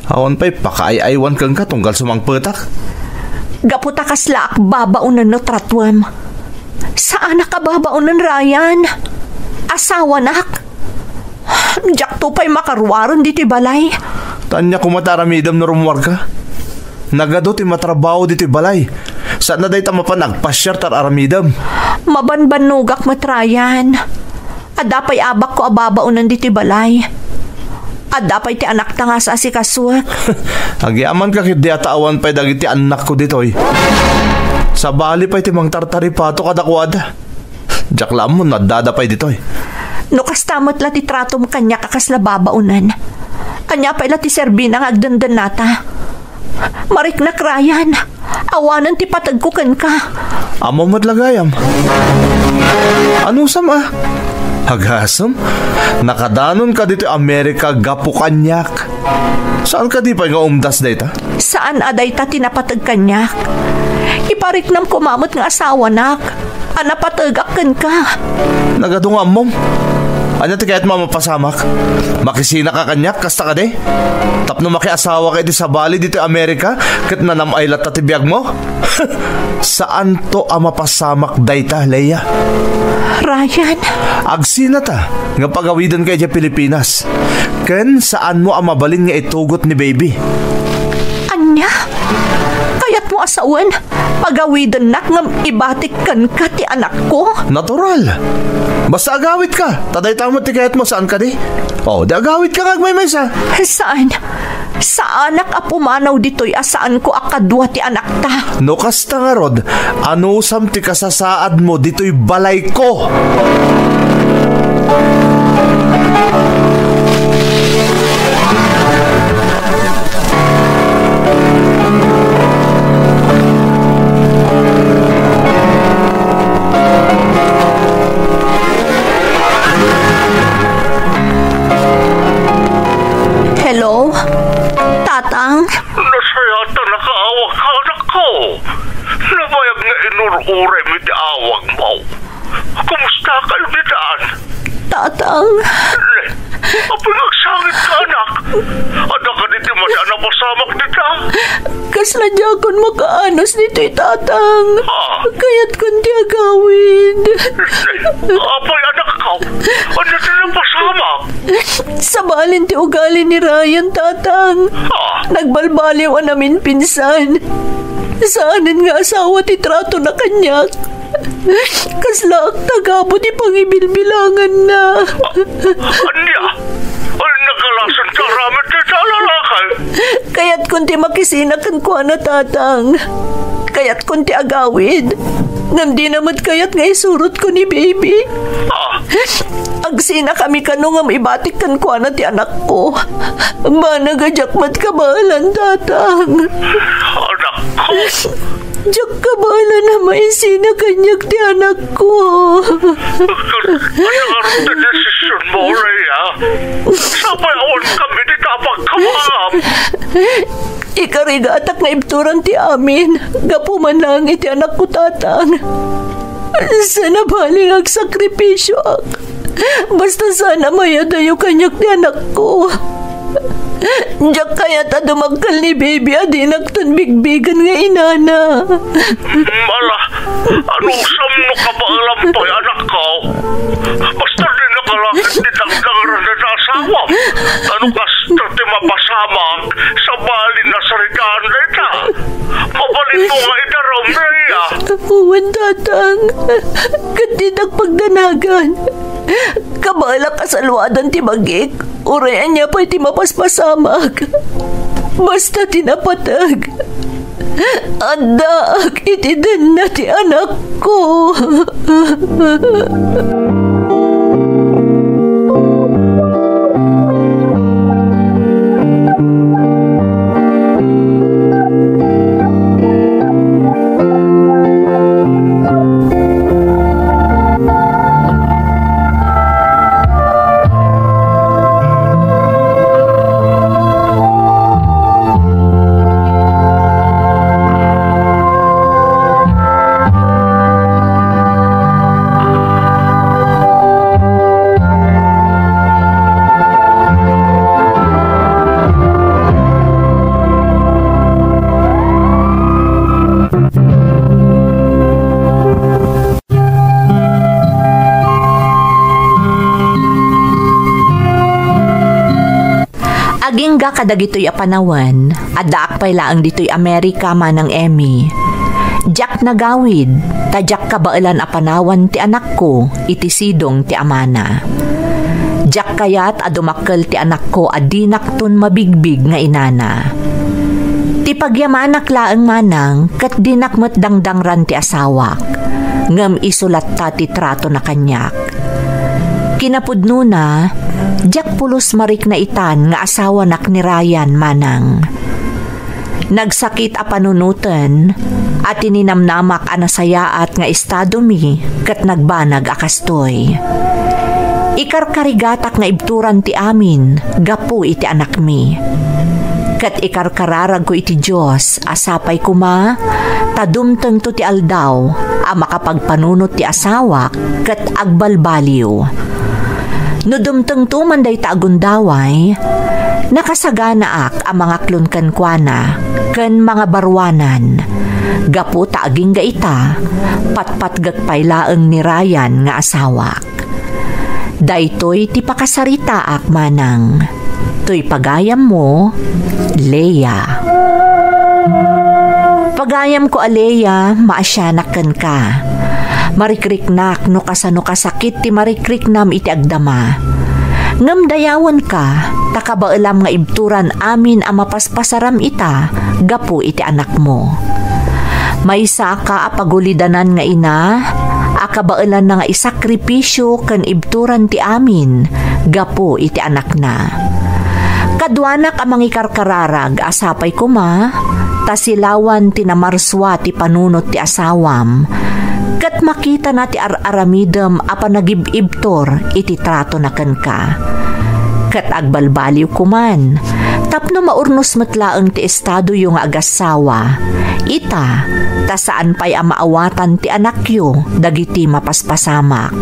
Awan pa'y pakaay-aywan kang ka tunggal sumangpetak. Gaputa kaslaak babaunan no tratwam. Saan na ka babaunan Ryan? Asawa nak? Jak to pa'y makarwaron dito'y balay. Tanya kumataramidam na rumwar ka. Nagado ti matrabaho dito'y balay. Saan na dahi tama pa nagpasyar tar aramidam? Mabanbanugak matrayan. Adapay abak ko ababaunan dito'y balay. Adapay ti anak ta nga sa asikasuak. Agiaman ka kit di ataawan pa'y dagiti anak ko dito'y. Sa bali pa'y ti mang tartaripato kadakwada. Jaklam mo nadadapay dito'y. No kastamot la ti trato mo kanya kakasla babaunan. Anya pa ila ti serbina nga agdandan nata. Marik na krayan. Awanan ti patagkukan ka. Amo madlagayam. Ano sama? Hagasam? Nakadanon ka dito Amerika gapo kanyak. Saan ka di pa nga umdas dayta? Saan aday ta tinapatag kanyak? Iparik nam kumamot nga asawa nak. Anapatagakan ka. Nagadunga mom. Anya ti kahit mamapasamak? Makisina ka kanyak, kasta ka de? Tapno makiasawa ka di sa bali dito Amerika, kat nanamailat na tibiyag mo? Saan to ang mapasamak dayta, Leia? Ryan? Agsina ta, nga pagawidan kay di Pilipinas. Ken saan mo ang mabalin nga itugot ni baby? Anya? Kaya't mo asawan, pagawidan nak ngam ibatik kan ka ti anak ko? Natural. Basta agawit ka. Taday tamo ti kayat mo saan ka di? Oh, di agawit ka ngagmay-may sa. Saan? Sa anak apumanaw dito'y asaan ko akadwa ti anak ta. No kasta nga rod, ano samti kasasaad mo dito'y balay ko. Hello? Tatang? Nasayata nakaawag ka anak ko. Nabayag nga inururay mi di awag mo. Kumusta kayo di daan? Tatang? Apay nagsangit ka anak. Ada ka diti masya na pasamak dita. Kasla diyakon makaanos dito'y tatang. Ha? Kaya't kundi agawin. Apay anak ko. Ano din ang pasamak? Sa balin ti ugali ni Ryan, tatang. Ha? Nagbalbaliw namin pinsan. Saanin nga asawa ti trato na kanyak. Kasla tagabo ti pangibilbilangan na. Anya? Ay nakalasan ka ramit di sa lalakay. Kaya't kunti makisinakan ko na tatang. Kaya't kunti agawid. Ngam di naman kaya't nga isurot ko ni baby. Ha? Agsina kami kanungam ibatik kan ko na ti anak ko. Managajakmat kabalan tatang. Anak ko. Diyak kabala na maisina kanyak ti anak ko. Ano nga rin na desisyon mo, Rhea? Sabay awan kami di tapag kamangam. Ikarigatak na ibturan ti amin. Gapuman lang iti anak ko tatang. Sana baling agsakripisyo ak. Basta sana mayadayo kanyak ti anak ko. Diyak kaya ta dumagkal ni baby adinak tan bigbigan nga inana. Mala, anong samno ka ba alampay anak ko? Basta din nakalakit ni dagdagaran na asawa. Ano kasta ti mapasamang sa balin na sarigaan na ita? Mabalin mo nga ita raw, Rhea. Uwan tatang. Katidak pagdanagan. Kabala kasalwadan ti bagik. Urayan niya pa iti mapaspasamag. Basta tinapatag. Adak iti din na ti anak ko. Agingga kadagitoy apanawan, addaak pay laang ditoy Amerika manang Emmy. Jack nagawid, tadyak kabailan apanawan ti anak ko, iti sidong ti amana. Jack kayat adumakkel ti anak ko adinak tun mabigbig nga inana. Ti pagyamanak laang manang, kat dinakmet dangdangran ti asawak, ngem isulat ta ti trato na kanyak. Kinapudno na, Jack pulos marik na itan nga asawa nak ni Ryan manang. Nagsakit a panunutan at tininamnamak anasayaat nga estado mi kat nagbanag akastoy. Ikarkarigatak nga ibturan ti amin gapu iti anak mi. Kat ikarkararag ko iti Diyos asapay kuma tadumteng to ti aldaw a makapagpanunot ti asawa kat agbalbaliw. No dumteng tumanday ta agundaway, nakasaganaak ang mga klunkankwana ken mga barwanan. Gapu ta aging gaita, patpatgag paylaeng ni Ryan nga asawak. Daytoy ti pakasarita ak manang. Toy pagayam mo, Leia. Pagayam ko a Leia, maasyanak ken ka. Marikriknak no kasano kasakit ti marikriknam iti agdama. Ngam dayawan ka, takabailam nga ibturan amin ang mapaspasaram ita, gapu iti anak mo. May isa ka apagulidanan nga ina, akabailan na nga isakripisyo kan ibturan ti amin, gapu iti anak na. Kadwanak amang ikarkararag, asapay ko ma, tasilawan tinamarswa ti panunot ti asawam, kat makita na ti aramidem apa nagibibtor iti trato na ken ka. Kat agbalbaliw kuman, tapno maurnos matlaeng ti estado yung agasawa, ita, ta saan pa'y amaawatan ti anakyo, dagiti mapaspasamak.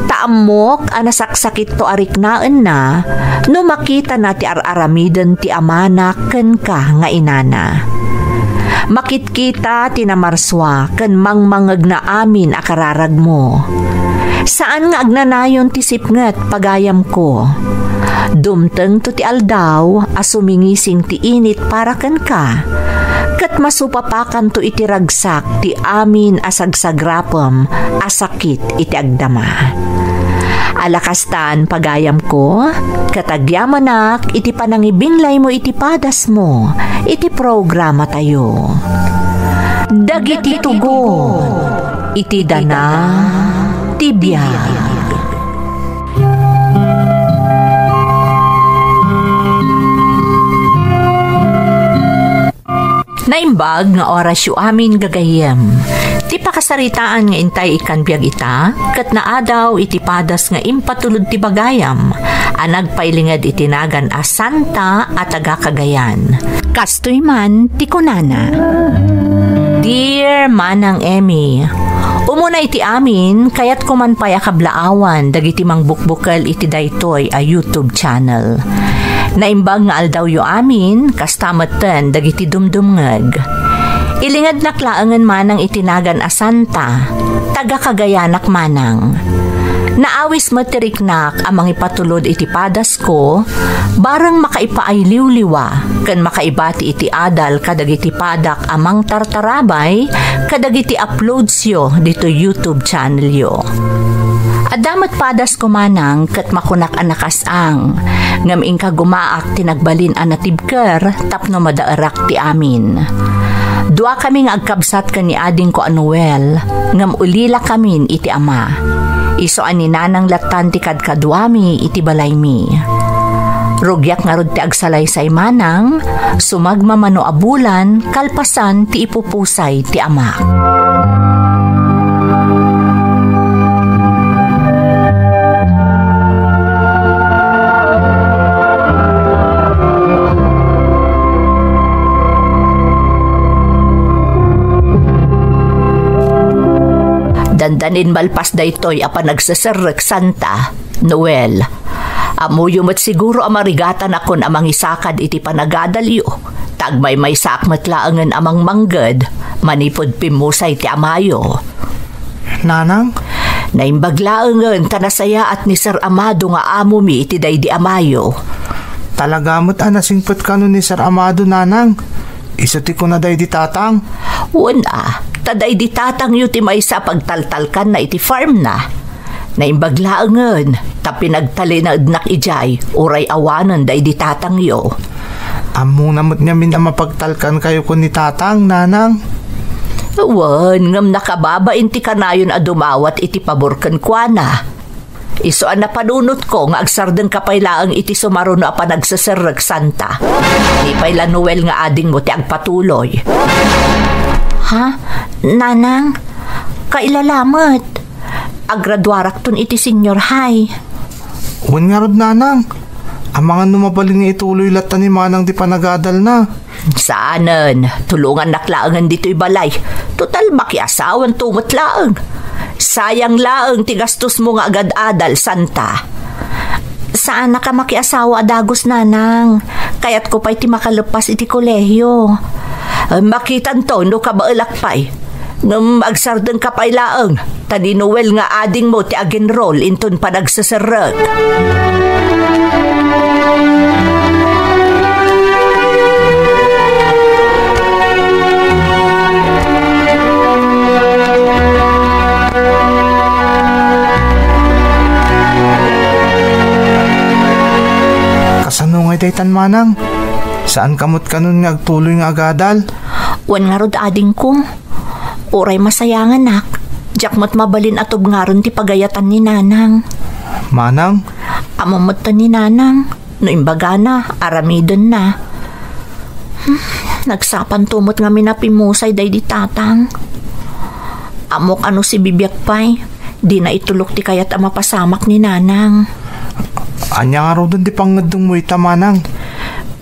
Taamok, anasaksakit to ariknaan na, no makita na ti aramiden ti amana ken ka nga inana. Makitkita tinamarswa ken mangmangag na amin akararag mo. Saan nga agnanayon ti sipnget pagayam ko? Dumteng to ti aldaw asumingising ti init para ken ka. Kat masupapakan to iti ragsak ti amin asagsagrapem asakit iti agdama. Alakastan pagayam ko, katagyamanak iti panangibinlay mo iti padas mo, iti programa tayo. Dagiti tugon, iti dana, tibiyag. Naimbag nga oras yu amin gagayem. Ti pakasaritaan nga intay ikan biyag ita, kat naadaw iti padas nga impatulod ti bagayam, anag pailingad itinagan a Santa at taga Cagayan. Kastoy man ti kunana. Dear Manang Emmy, umuna iti amin, kayat kuman paya kablaawan, dagiti mang bukbukal iti daytoy a YouTube channel. Naimbag nga aldaw yu amin, kastamatan dagiti dumdumngag. Ilingad naklaangan manang itinagan a Santa, taga Cagayanak manang. Naawis matiriknak amang ipatulod iti padas ko, barang makaipaayliw-liwa, kan makaibati iti adal kadagiti padak amang tartarabay, kadagiti uploads yo dito YouTube channel yo. Adamat padas ko manang kat makunak anakasang, ngam ingka gumaak tinagbalin anatibker tapno madaarak ti amin. Dua kami nga agkabsat ka ni ading ko Anuel, ngam ulila kamin iti ama. Iso ani nanang latan ti kadkadwami iti balay mi. Rugyak nga rod ti agsalay say manang, sumagmamano abulan, kalpasan ti ipupusay ti ama. Dandanin malpas daytoy apa nagsasarek Santa, Noel. Amuyo mat siguro amarigatan akon amang isakad iti panagadalyo. Tagmay may sakmat laangan amang manggad, manipod pimusay ti amayo. Nanang? Naimbaglaangan tanasaya at ni Sir Amado nga amo mi iti day di amayo. Talagamot anasingpot ka nun ni Sir Amado, nanang. Isati ko na day di tatang. Una, taday di tatang yu ti may sa pagtaltalkan na iti farm na. Naimbaglaangan, tapi nagtali na idnak ijay, uray awanan day di tatang yu. Amo namot nga min ang mapagtalkan kayo ko ni tatang, nanang. Wan, ngam nakababain ti kanayon a dumawat iti paborkan kwa na. Iso ang napanunot ko nga agsardeng kapaylaang iti sumaruno a panagsasarag Santa. Di payla Noel nga ading mo ti agpatuloy. Ha? Nanang? Kailalamat. Agradwarak ton iti senior high. Uwan nga rod, nanang. Ang mga numabalin nga ituloy latan ni manang di panagadal na. Saanan? Tulungan naklaangan dito'y balay. Total makiasawan tumot laang. Sayang laang tigastos mo nga agad-adal, Santa. Saan na ka makiasawa adagos, nanang? Kaya't ko pa'y ti makalapas iti kolehyo. Makitan to, no ka baalakpay. Ngam agsardeng kapay laang. Tani Noel nga ading mo ti agenroll inton panagsasarag. Kasano nga daytan manang? Saan kamot kanon nga agtuloy nga agadal? Wan nga rod ading ko. Uray masayangan nak. Jakmat mabalin atob nga ron ti pagayatan ni nanang. Manang? Amamot ni nanang. No imbaga na, aramidon na. Nagsapan tumot nga minapimusay day di tatang. Amok ano si bibiyag pay. Di na itulok ti kayat ang mapasamak ni nanang. Anya nga raw doon di pangadong mo ita manang.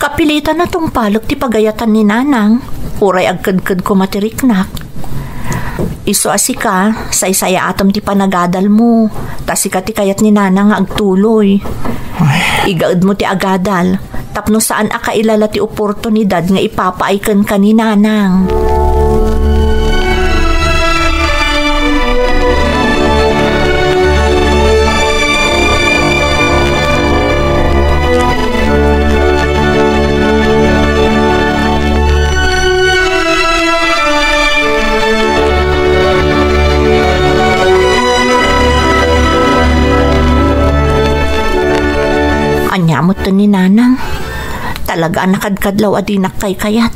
Kapilitan na tong palog ti pagayatan ni nanang. Uray agkad-kad ko matiriknak. Iso asika, say-saya atom ti panagadal mo. Tasika ti kayat ni nanang agtuloy. Igaad mo ti agadal. Tapno saan akailala ti oportunidad nga ipapaaykan ka ni nanang. Anyamot to ni nanang. Talaga nakadkadlaw adinak kay kayat.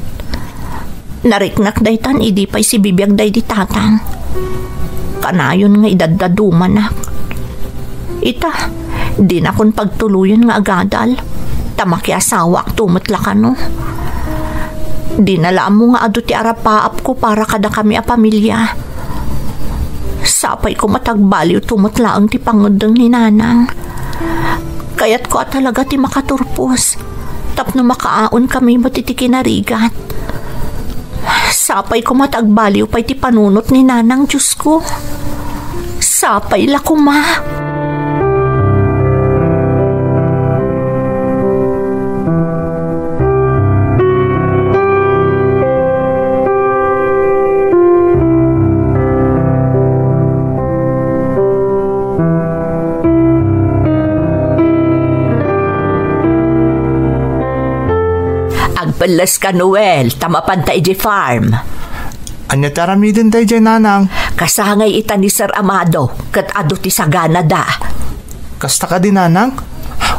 Nariknak daytan idi pay si bibiyag day di tatang. Kanayon nga idaddaduman nak. Ita, di na kon pagtuluyan nga agadal. Tamaki asawa ak tumutla ka no. Di na laam mo nga adu ti arapaap ko para kada kami a pamilya. Sapay ko matagbaliw tumutla ang ti pangudeng ni nanang. Kaya't ko talaga ti makaturpos. Tapno makaaon kami matitikinarigat. Sapay ko matagbaliw pa'y ti panunot ni nanang Diyos ko. Sapay la ko ma. Agbalas ka, Noel. Tamapantay di farm. Anya taramidin tayo dyan, nanang. Kasangay ita ni Sir Amado. Kat ado ti sagana da. Kasta ka din, nanang?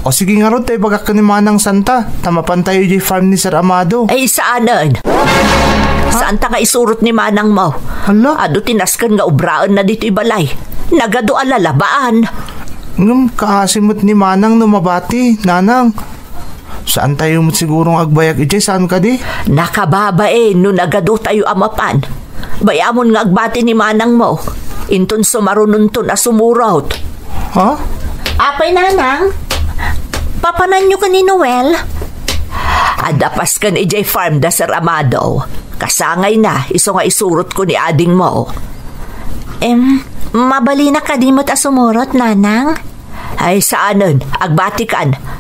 O sige nga ron tayo bagak ka ni Manang Santa. Tamapantay di farm ni Sir Amado. Ay, saanan? Saan ta nga isurot ni Manang mo? Hala? Ado tinaskan nga ubraan na dito ibalay. Nagado alalabaan. Kaasimot ni Manang numabati, nanang. Saan tayo mo sigurong agbayag ijay? Saan ka di? Nakababae no nagado tayo amapan. Bayamon nga agbati ni Manang mo. Intun sumarunun to na sumurot. Ha? Apay nanang? Papanan nyo ka ni Noel? Adapas ka ni ijay farm da Sir Amado. Kasangay na, iso nga isurot ko ni ading mo. Mabali na ka di mo't asumurot, nanang? Ay, saanan? Agbatikan.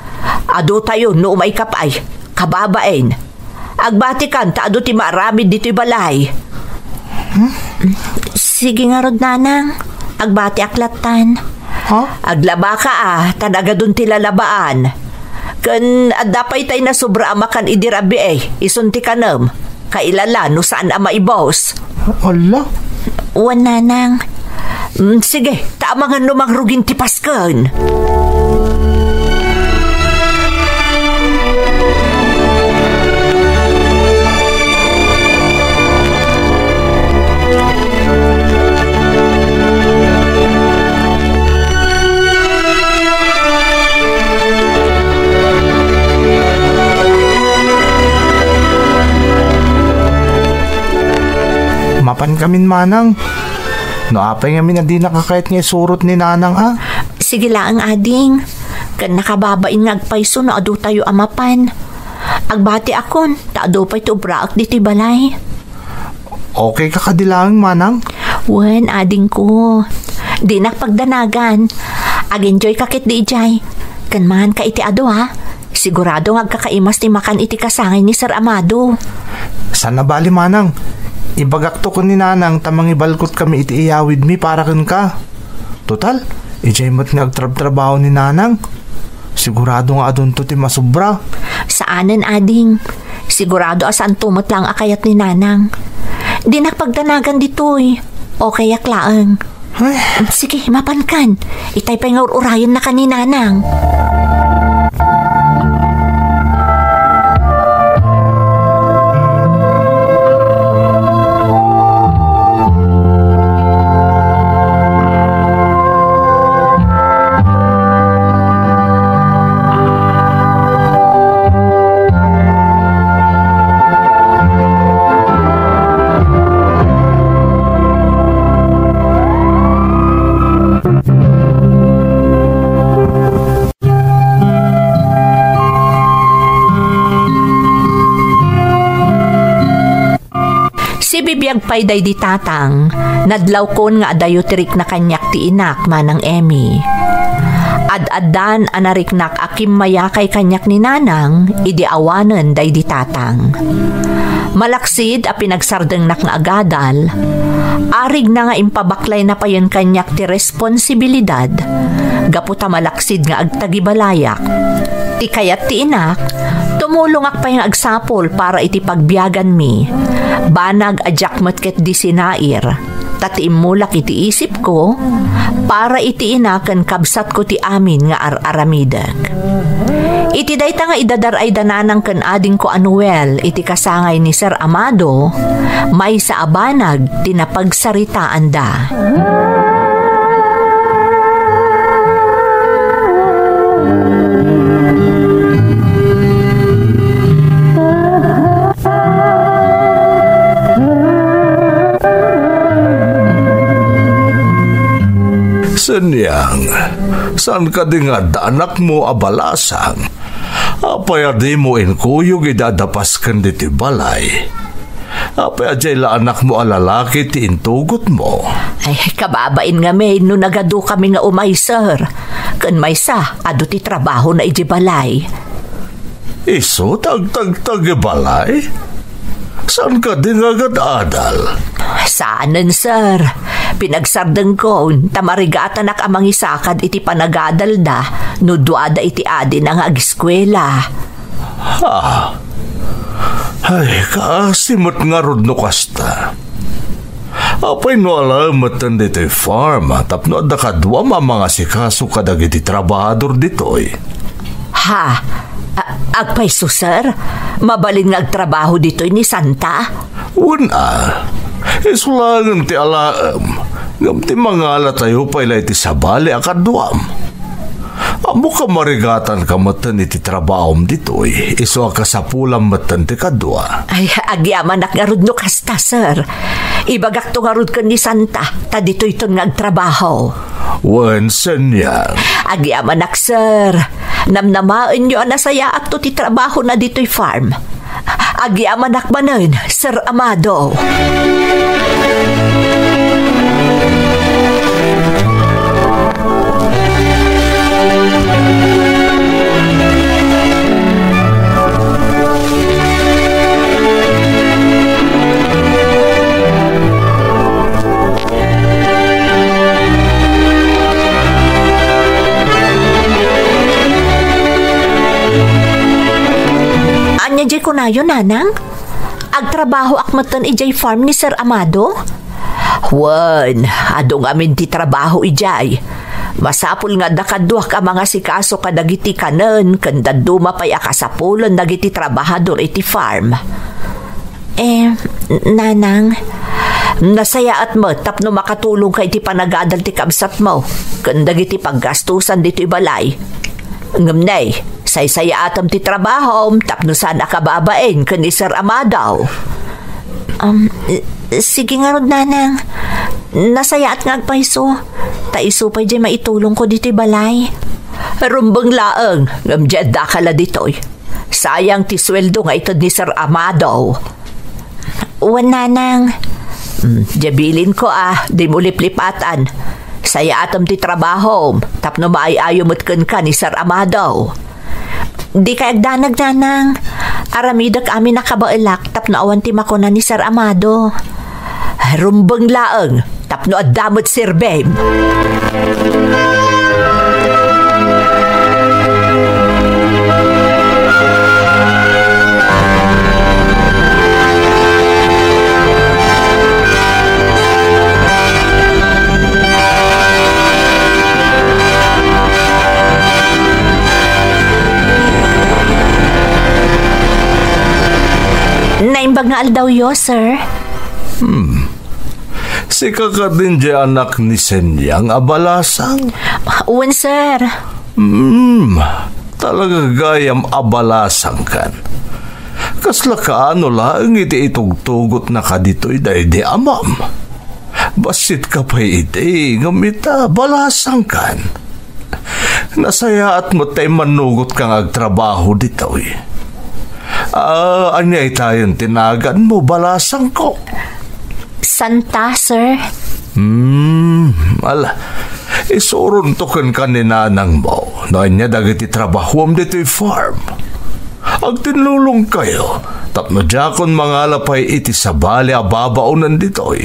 Ado tayo no umay kapay. Kababain. Agbatikan, taado ti maramid dito'y balay. Sige nga rod, nanang. Agbati aklatan. Aglaba ka tanaga dun ti lalabaan. Kan adapay tay na sobra amakan idirabi isunti ka nam. Kailala no saan ama ibos. Allah? Wan, nanang. Sige, tama nga numangrugin ti paskan. Mapan kamin, manang. No apay nga na di nakakayat nga surot ni nanang Sige lang, ading. Kan nakababain nga agpayso na ado tayo amapan. Agbati akon, taado pa'y tubraak diti balay. Okay ka kadilang, manang? Wen, ading ko. Di nakpagdanagan. Ag-enjoy kakit di ijay. Kan man ka iti ado Sigurado nga agkakaimas ti makan iti kasangay ni Sir Amado. Sana bali, manang. Ibagakto ko ni nanang tamang ibalkot kami iti iyawid mi para kan ka. Total, ijay mo't nga agtrab-trabaho ni nanang. Sigurado nga adun to ti masubra. Saanan, ading? Sigurado asan tumot lang akayat ni nanang. Di nakpagdanagan dito'y. Okay aklaang. Sige, mapankan. Itay pa nga urayan na ka ni nanang. bibiyag pay day di tatang, nadlaw kon nga adayotrik na kanyak ti inak manang Emmy. Ad-adan anariknak akim maya kay kanyak ni nanang, idi awanen day di tatang. Malaksid a pinagsardeng nak nga agadal, arig na nga impabaklay na pa yun kanyak ti responsibilidad, gaputa malaksid nga agtagibalayak. Ti kayat ti inak, tumulong ak pa yung agsapol para iti pagbiyagan mi. Banag ajakmat ket di sinair. Tati imulak iti isip ko, para iti inakan kabsat ko ti amin nga aramidag. Iti dayta nga idadaray dananang ken ading ko Anuel iti kasangay ni Sir Amado, may sa abanag tinapagsaritaan da. Senyang, saan ka di nga anak mo abalasang? Apaya di mo inkuyog idadapaskan di ti balay. Apaya jay la anak mo alalaki ti intugot mo. Ay, kababain nga may no nagado kami nga umay, sir. Kan may sa, ado ti trabaho na iji balay. Iso, balay? Saan ka di nga adal? Saanan, sir? Pinagsardeng ko, tamarigatan nak amang isakad iti panagadal da, no duada iti adin ang agiskwela. Ha? Ay, kasimot nga rod no kasta. Apay no alamatan dito farm, tapno da kadwa mga sikaso kadag iti trabahador ditoy. Ha? Agpaiso, sir? Mabalin nga agtrabaho ditoy ni Santa? Una, isulangan ti alaam, ngam ti mangala tayo pa ilay ti sabali akadwam. Amo ka marigatan ka matan iti trabahom ditoy, iso ka sa pulang matan ti kadwa. Ay, agyaman nak ngarud no kasta, sir. Ibagak to ngarud ka ni Santa, ta ditoy itong nagtrabaho. Wansan yan. Agyaman nak, sir. Namnamaan nyo anasaya at to ti trabaho na dito'y farm. Agyaman nak manen, Sir Amado. Anya jay ko na yun, nanang? Agtrabaho akmatan ijay farm ni Sir Amado? Wan, adong amin ti trabaho ijay. Masapul nga dakadwa ka mga sikaso kadagiti kanen, kanda dumapay akasapulan dagiti trabahador iti farm. Nanang, nasaya at mo tapno makatulong ka iti panagadal ti kabsat mo, kanda giti paggastusan dito ibalay. Ngamnay, say-saya atam ti trabaho, tapno sana kababain ka ni Sir Amado. Sige nga rod, nanang. Nasaya at ngagpaiso. Taiso pa dyan maitulong ko dito'y balay. Rumbang laang, ngamdyan dakala dito'y. Sayang ti sweldo nga ito ni Sir Amado. Uwan, nanang. Jabilin ko di mo liplipatan. Saya atam ti trabaho, tapno maayayo kan ka ni Sir Amado. Di ka agdanag, nanang. Aramidak amin nakabailak, tapno awan ti makona ni Sir Amado. Rumbang laang, tapno adamot Sir Bem. Naimbag nga aldaw yo, sir. Si kakadin di anak ni Senyang abalasang? Uwan, sir. Talaga gayam abalasang kan. Kasla ka ano lang iti itugtugot na ka dito'y dahi di amam. Basit ka pa iti, ngamita balasang kan. Nasaya at mo tayo manugot kang agtrabaho dito'y. Anyay tayong tinagan mo, balasang ko. Santa, sir. Ala, isuron to kan kaninanang mo na niya dagiti trabaho dito'y farm. Ag tinulong kayo, tapno diyakon mga alapay iti sabali ababaunan dito'y.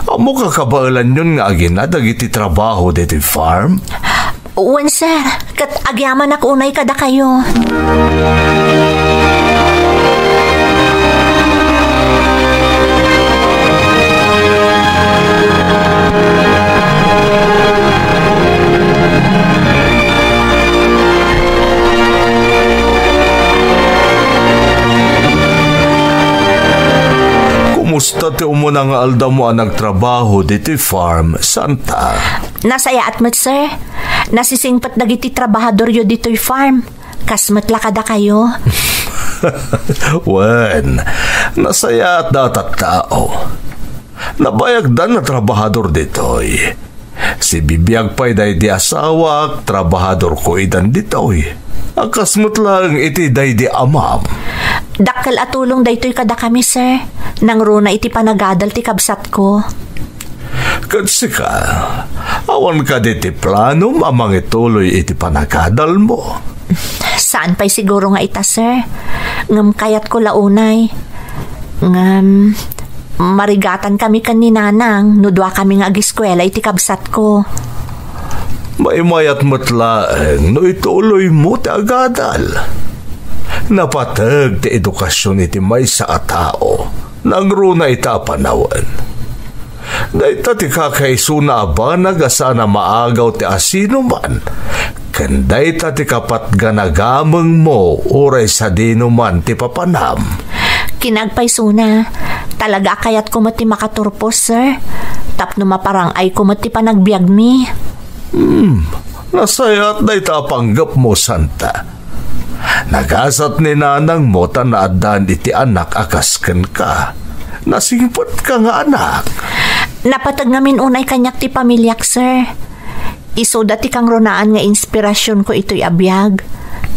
Amo kakabaalan yun nga agina dagiti trabaho dito'y farm? Uwan, sir. Kat agyaman ako unay kada kayo. Kumusta ti umuna nga alda mo ang nagtrabaho dito farm, Santa? Nasaya at mat, sir. Nasisingpat dagiti trabahador yo dito'y farm. Kasmat lakada kayo. Wen, nasaya at datat tao. Nabayagdan na trabahador dito'y. Si bibiyag pa'y day di asawa, trabahador ko idan dito'y. Akasmat lang iti day di amam. Dakkel at tulong daytoy kada kami, sir. Nang runa iti panagadal ti kabsat ko. Kasi ka, awan ka diti planum amang ituloy iti panagadal mo. Saan pa'y siguro nga ita, sir? Ngam kayat ko launay. Ngam, marigatan kami kan ni nanang, nudwa kami nga agiskwela iti kabsat ko. Maimayat matlaeng no ituloy mo ti agadal. Napatag ti edukasyon iti may sa tao. Nangruna ita panawan. Dahita ti kakaisuna abanag asana maagaw ti asino man. Kanday ta ti kapat ganagamang mo oray sa dino man ti papanam. Kinagpaisuna, talaga kayat ko mati makaturpos, sir. Tapno maparang ay ko mati panagbiag mi. Nasayat na itapanggap mo, Santa. Nagasat ni nanang mo tanaadan iti anak akasken ka. Nasingpot ka nga anak. Napatag namin unay kanyak ti pamilyak, sir. Iso dati kang runaan nga inspirasyon ko ito'y abiyag.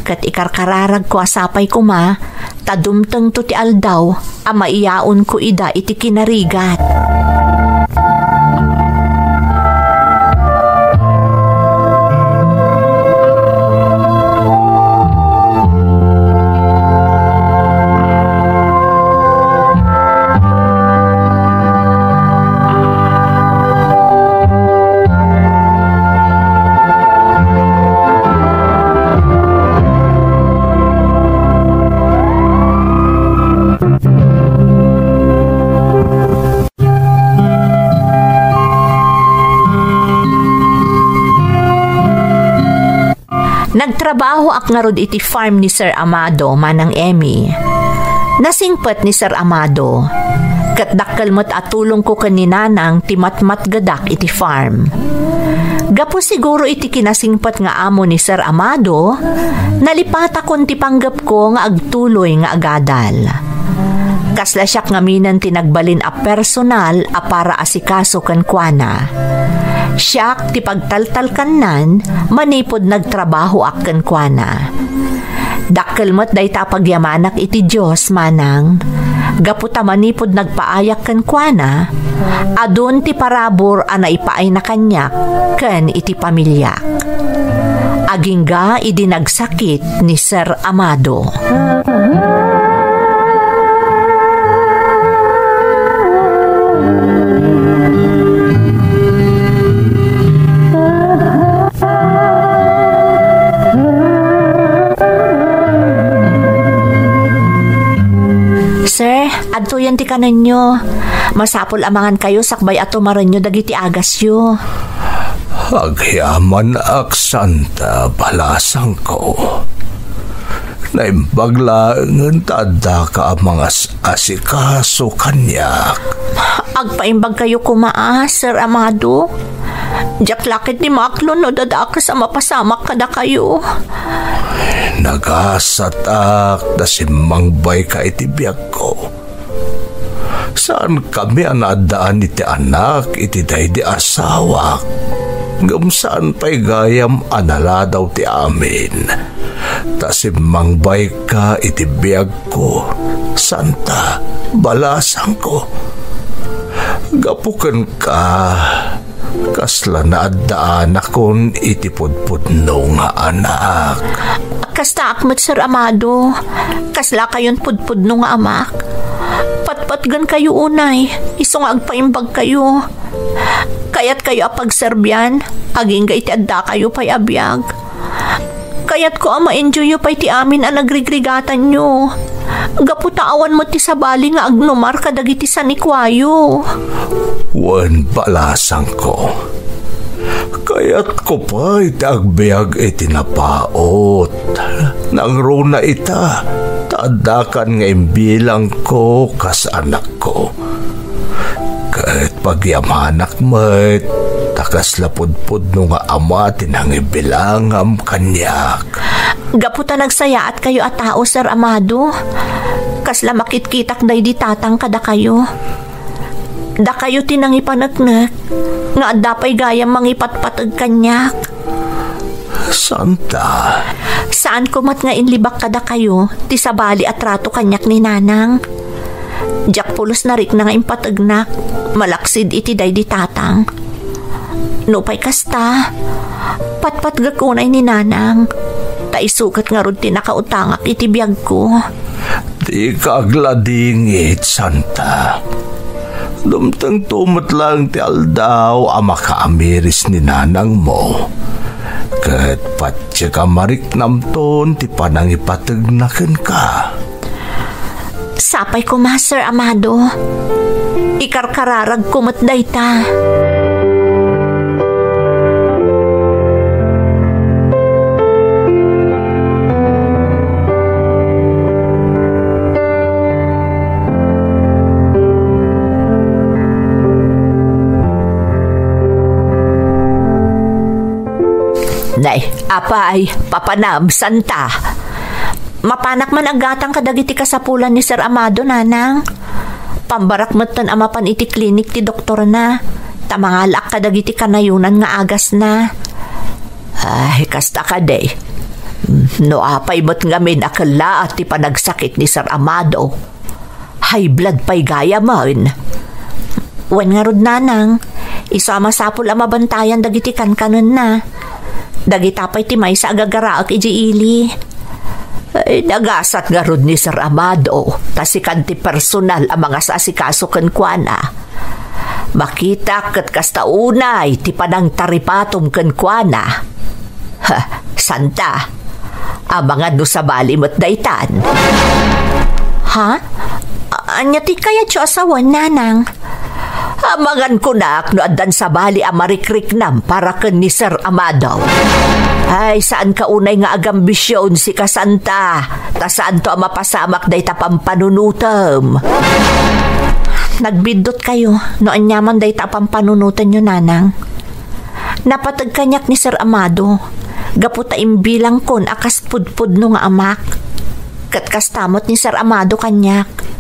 Kat ikarkararag ko asapay ko ma, tadumteng to ti aldaw, ama iyaon ko ida iti kinarigat. Nagtrabaho ak nga rod iti farm ni Sir Amado, manang Emmy. Nasingpet ni Sir Amado. Kat dakkel mo't atulong ko kaninanang timatmat gadak iti farm. Gapo siguro iti kinasingpet nga amo ni Sir Amado, nalipata kon ti panggap ko nga agtuloy nga agadal. Kasla siyak nga minan tinagbalin a personal a para asikaso kan kuana. Siyak ti pagtaltal kanan, manipod nagtrabaho akken kuana. Dakkel mo't dayta pagyamanak iti Diyos manang. Gaputa manipod nagpaayak ken kuana, adun ti parabor a naipaay na kanyak ken iti pamilya. Agingga idi nagsakit ni Sir Amado. Sir, adtuyan ti kanan nyo. Masapol amangan kayo sakbay ato maranyo dagiti agas yo. Agyaman ak Santa balasang ko. Naimbaglaangan tada ka mga asikaso kanyak. Agpaimbag kayo kumaa, Sir Amado. Diyak lakit ni Maklon no dadak sa mapasamak kada kayo. Nagasatak na si Mangbay ka itibiyag ko. Saan kami anadaan iti anak iti day di asawa? Ngam saan pa'y gayam anala daw ti amin. Ta si Mangbay ka itibiyag ko. Santa, balasang ko. Gapukan ka. Kasla na addaan akong itipudpudno nga anak. Kasta akmat, Sir Amado. Kasla kayon pudpudno nga amak. Patpatgan kayo unay. Iso nga agpaimbag kayo. Kayat kayo apagserbyan. Aging ga iti adda kayo pa'y abiyag. Kayat ko ma-enjoy pa'y ti amin ang nagrigrigatan nyo. Gaputaawan mo ti sabali nga agnumar kadagiti sanikwayo. Wan balasang ko. Kayat ko pa itagbiag itinapaot. Nang runa ita, tadakan nga imbilang ko kas anak ko. Kahit pagyamanak mo't takas lapudpud no nga ama tinang ibilangam kanyak. Gaputa nagsayaat kayo at tao, Sir Amado. Kasla makitkitak day di tatang kada kayo. Da kayo tinang ipanagnak. Nga dapay gayang mangipatpatag kanyak. Santa. Saan kumat nga inlibak kada kayo, ti sabali at rato kanyak ni nanang. Diyak pulos na rik na nga impatagnak. Malaksid iti day di tatang. Nupay kasta. Patpat gakunay ni nanang. Taisukat nga ron tinakautangak iti biyag ko. Di kagladingit, Santa. Dumtang tumot lang ti aldaw ang makaamiris ni nanang mo. Kahit patya ka mariknamton ti panangipatagnakan ka. Sapay ko, Master Amado. Ikarkararag kumat dayta. Nay, apay, papanam, Santa. Mapanak man agatang kadagiti kasapulan ni Sir Amado, nanang. Pambarak matan amapan iti klinik ti doktor na. Tamangalak kadagiti kanayunan nga agas na. Ay, kasta ka day. No apay mo't ngamin akala at ti panagsakit ni Sir Amado. High blood pa'y gaya man. Wan nga rod, nanang. Isama sapul ang mabantayan dagiti kankanon na. Dagitapay ti may sa agagaraak iji ili. Ay, nagasat nga rod ni Sir Amado. Tasikan ti personal ang mga sasikaso kenkwana. Makita kat kasta unay ti panang taripatom kenkwana. Ha, Santa. Ang mga nusabali mo't daytan. Ha? Anya ti kaya tiyo asawan, nanang? Amangan ko na no adan sa bali amarikrik nam para ken ni Sir Amado. Ay, saan ka unay nga agambisyon si Kasanta? Ta saan to mapasamak day tapampanunutam? Nagbidot kayo no anyaman day tapampanunutan nyo, nanang. Napatag kanyak ni Sir Amado. Gaputa imbilang kon akas pudpud no nga amak. Katkastamot ni Sir Amado kanyak.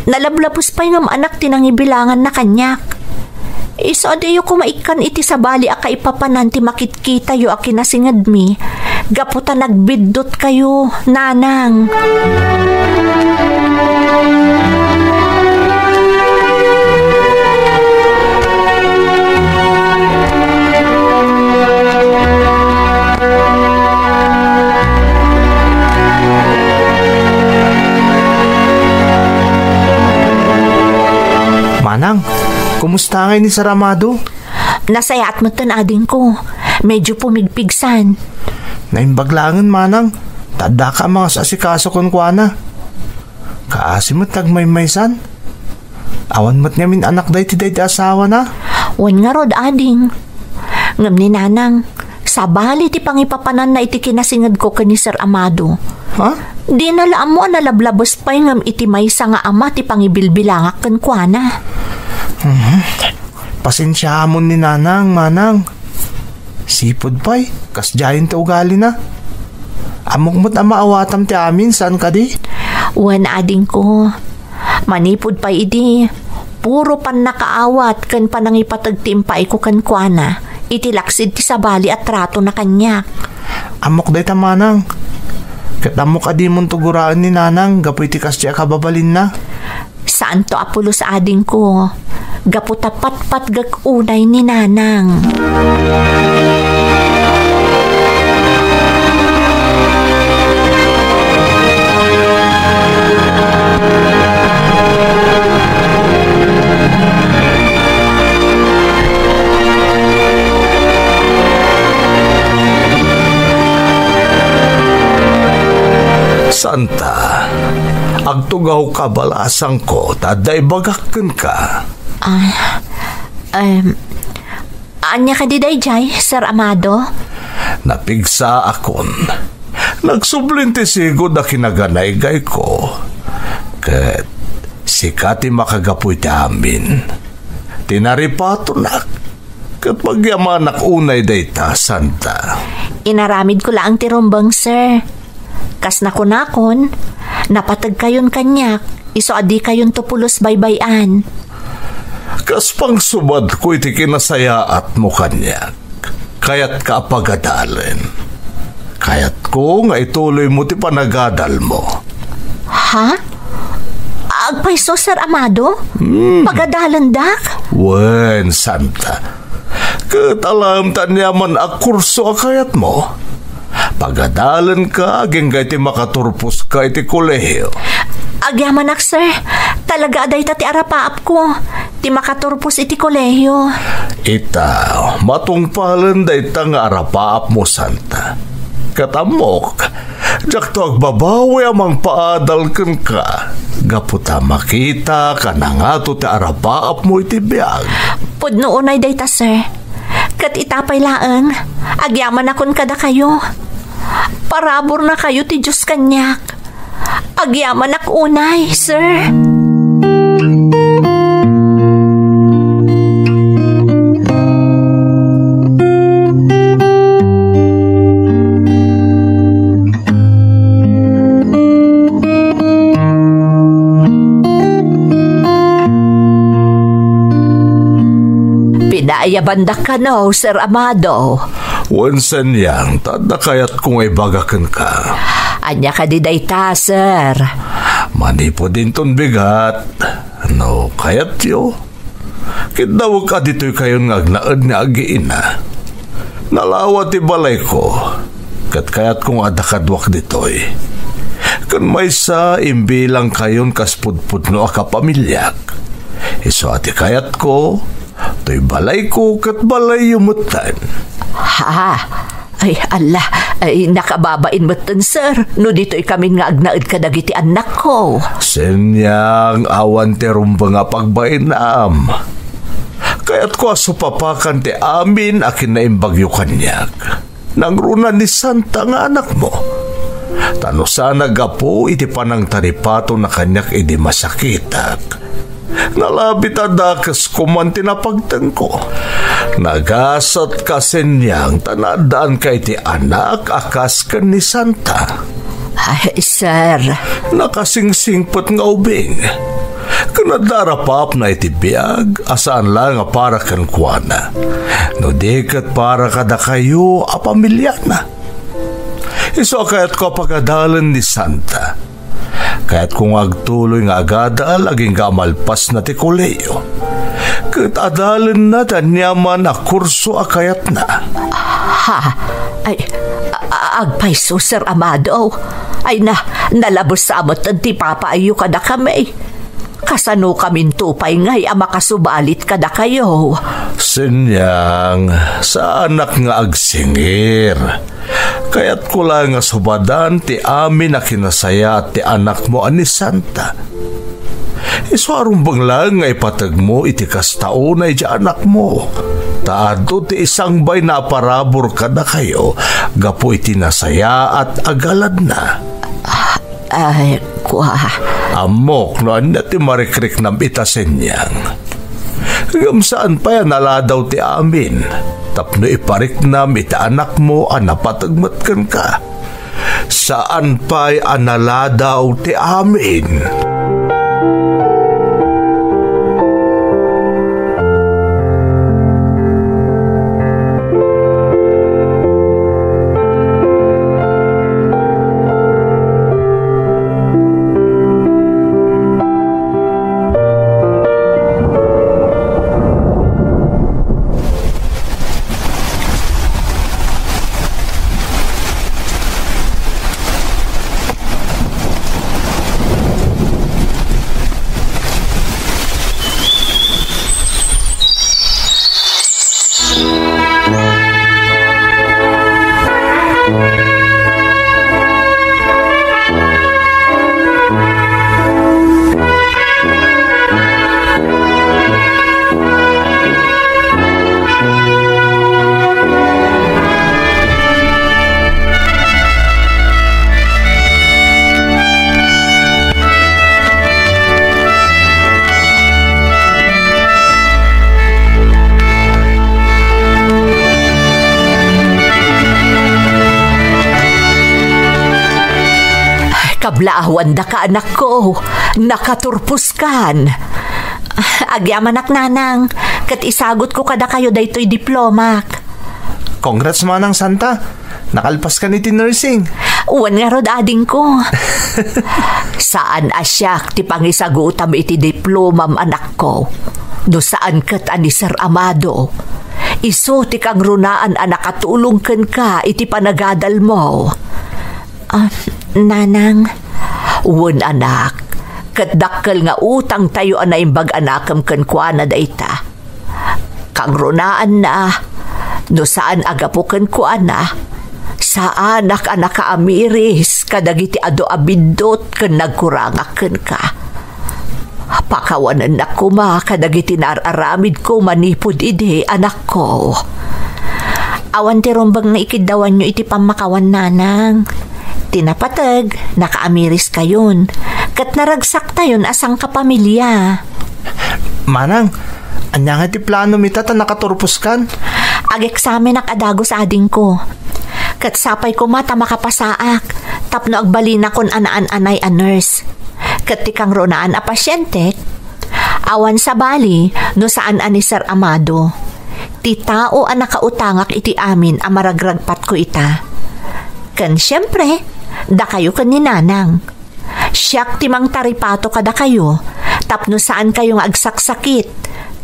Nalablapos pa yung anak tinang ibilangan na kanyak. Iso adayo kumaikan iti sabali aka ipapanan ti makitkita yo akinasingad mi. Gaputa nagbidot kayo, nanang. Manang, kumusta ngayon ni Sir Amado? Nasayat mo tanading ko. Medyo pumigpigsan. Naimbaglangan, manang. Tada ka mga sasikaso kon kuana. Kaasi mo't tagmaymaysan. Awan mo't ngamin anak day ti day asawa na. Wan nga rod, ading. Ngam ni nanang, sabali ti pangipapanan na iti kinasingad ko kani Sir Amado. Ha? Di nalaan mo nalablabos pa ngam iti maysa nga ama ti pangibilbilangak ken kuana. Pasensya mo ni nanang, manang. Sipod pa'y, kasjayin ta ugali na. Amok mo't amaawatam ti amin, saan ka di? Wan ading ko. Manipod pa idi. Puro pan nakaawat ken panangipatagtimpay ko ken kuana. Itilaksid ti sabali at trato na kanyak. Amok day ta, manang. Kat amok adi mong tuguraan ni nanang, gapoy ti kasya kababalin na. Saan to apulo sa ading ko? Gaputa pat gag-unay ni nanang. Santa, agtugaw ka balasang ko, taday bagakken ka. Anya ka di dayjay, Sir Amado? Napigsa akon. Nagsublinti sigod na kinaganay-gay ko. Kat sikati makagapoy ti amin. Tinaripato nak. Kat magyamanak unay dayta, Santa. Inaramid ko lang tirumbang, sir. Kas nakunakon, napatag kayon kanyak, iso adi kayon tupulos baybayan. Kas pang subad ko iti kinasayaat mo kanyak, kayat ka pagadalen. Kayat ko nga ituloy mo ti panagadal mo. Ha? Agpaiso, Sir Amado? Pagadalan dak? Wen, Santa. Kat alam tanyaman kurso akayat mo. Pagadalan ka, aging ti makaturpos ka iti kolehiyo. Agyaman ak, sir. Talaga aday ti arapaap ko. Ti makaturpos iti kolehiyo. Ita, matungpalan day nga arapaap mo, Santa. Katamok, jak to agbabawi amang paadal ken ka. Gaputa makita ka na nga to ti arapaap mo iti biyag. Pudno unay day ta, sir. Kat itapay laeng, agyaman akon kada kayo. Parabor na kayo ti Diyos kanyak. Agyaman ak unay, sir. Pinaayabandak ka no, Sir Amado. Wansan yang, tada kayat kung ay bagakan ka. Anya ka di dayta, sir. Manipo din ton bigat. No, kayat yo. Kitawag ka dito'y kayon nga agnaad nga agiina. Nalawa ti balay ko. Kat kayat kong adakadwak dito'y. Kan may sa imbilang kayon kaspudpud no akapamilyak. Iso ati kayat ko, to'y balay ko kat balay yumutan. Ha? Ay, Allah. Ay, nakababain mo tan, sir. No dito'y kami nga agnaad ka dagiti anak ko. Senyang awan ti rumba nga pagbain am. Kaya't ko asupapakan ti amin akin na imbagyo kanyak. Nangruna ni Santa nga anak mo. Tano sana gapo iti panang taripato na kanyak idi masakitak. Nalabit adakas kuman tinapagtan ko. Nagasat ka senyang tanadaan ka iti anak akas ka ni Santa. Ay, sir. Nakasingsingpot nga ubing. Kanadarapap na iti biyag, asaan lang nga para kan kuana. No dikat para kada kayo a pamilya na. Iso kayat ko pagadalan ni Santa. Kaya't kung agtuloy nga agadal, aging gamalpas na ti koleyo. Kat adalan na tanyaman na kurso akayat na. Ha? Ay, agpaiso, Sir Amado. Ay nalabos sa amot ti papaayo kada kami. Kasano kamin tupay ngay makasubalit kada kayo. Senyang, sa anak nga agsingir. Kaya't ko lang nga subadan ti amin na kinasaya at ti anak mo ani Santa. Iswarong bang lang nga ipatag mo iti kastao na iti anak mo. Taado ti isang bay na parabor kada kayo, gapo iti nasaya at agalad na. Ay, kuha. Amok no anya ti marikrik nam itasenyang. Gamsaan pa yan naladaw ti amin. Tapno iparik nam iti anak mo napatagmatkan ka. Saan pa'y analadaw ti amin? Kablaawan da ka anak ko, nakaturpos kan. Agyaman ak nanang, kat isagot ko kada kayo daytoy diplomak. Congrats manang Santa, nakalpas ka ni nursing. Uwan nga rod ading ko. Saan asyak ti pangisagutam iti diplomam anak ko? No saan kat ani Sir Amado? Iso ti kang runaan anak katulong ken ka iti panagadal mo. Nanang, uwan anak, kat dakkel nga utang tayo anay imbag anakam ken kuana dayta. Kang runaan na, no saan agapuken kuana? Saan anak kaamiris kadagiti ado abindot ken nagkurangaken ka. Pakawanan na ko kadagiti nararamid ko manipod ide anak ko. Awan ti rumbang nga ikidawan nyo iti pamakawan nanang. Tinapatag, nakaamiris kayon. Kat naragsak tayon asang kapamilya. Manang, anya nga ti plano mi tata nakaturpos kan? Ag-examen ak adago sa ading ko. Kat sapay ko mata makapasaak, tapno agbalina kon anaan-anay a nurse. Kat tikang ronaan a pasyente, awan sa bali no saan ani Sir Amado. Ti tao ang nakautangak iti amin a maragragpat ko ita. Kan syempre, da kayo kan ni nanang. Siyak timang taripato kada kayo, tapno saan kayong agsaksakit,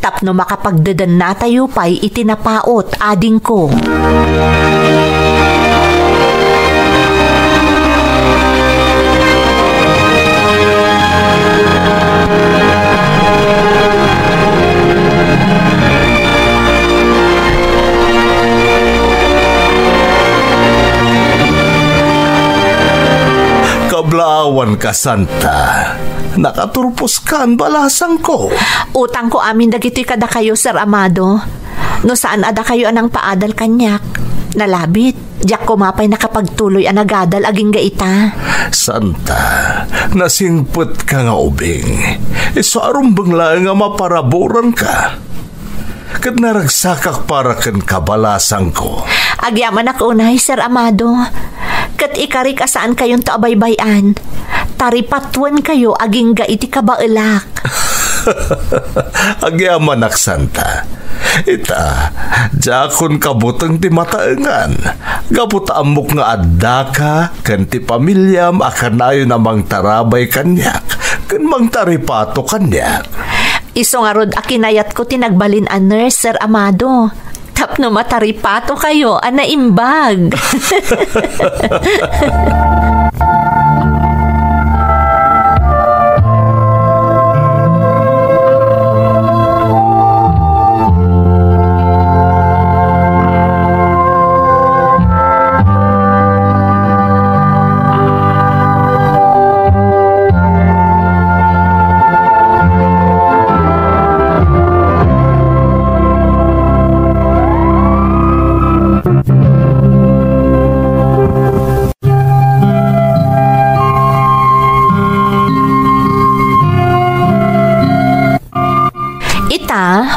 tapno makapagdadan na tayo pa'y itinapaot ading ko. Kablaawan ka, Santa. Nakaturpos ka ang balasang ko. Utang ko amin dagito'y kada kayo, Sir Amado. No saan ada kayo anang paadal kanyak? Nalabit, diyak kumapay nakapagtuloy ang nagadal aging gaita. Santa, nasingput ka nga ubing. Iso arumbang lang nga maparaburan ka. Kat naragsakak para kan kabalasang ko. Agyaman ako unay, Sir Amado. Kat ikarik asaan kayong taabaybayan. Taripatuan kayo aging gaiti kabaelak. Agyaman ak, Santa. Ita, jakon kabutang ti mataengan. Gabutaamok nga adda ka, kan ti pamilyam akanayo namang tarabay kanyak, kan mang taripato kanyak. Iso nga rod akinayat ko tinagbalin a nurse, Sir Amado. Tapno mataripato kayo, anaimbag.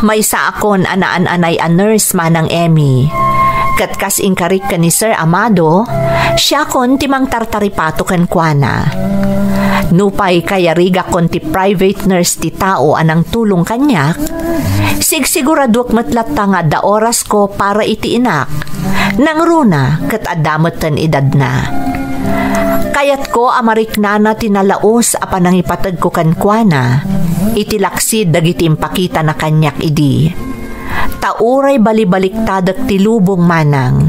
May sa akon anaan-anay a nurse manang Emmy. Katkas inkarik ka ni Sir Amado, siya kon timang tartaripato kan kuana. Nupay kaya riga kon ti private nurse ti tao anang tulong kanyak, siguraduak matlatta nga da oras ko para iti inak, nang runa kat adamutan edad na. Kayat ko amarik na tinalaos a panangipatag ko kan kuana, itilaksid dagiti impakita na kanyak idi. Tauray balibaliktad ti lubong manang.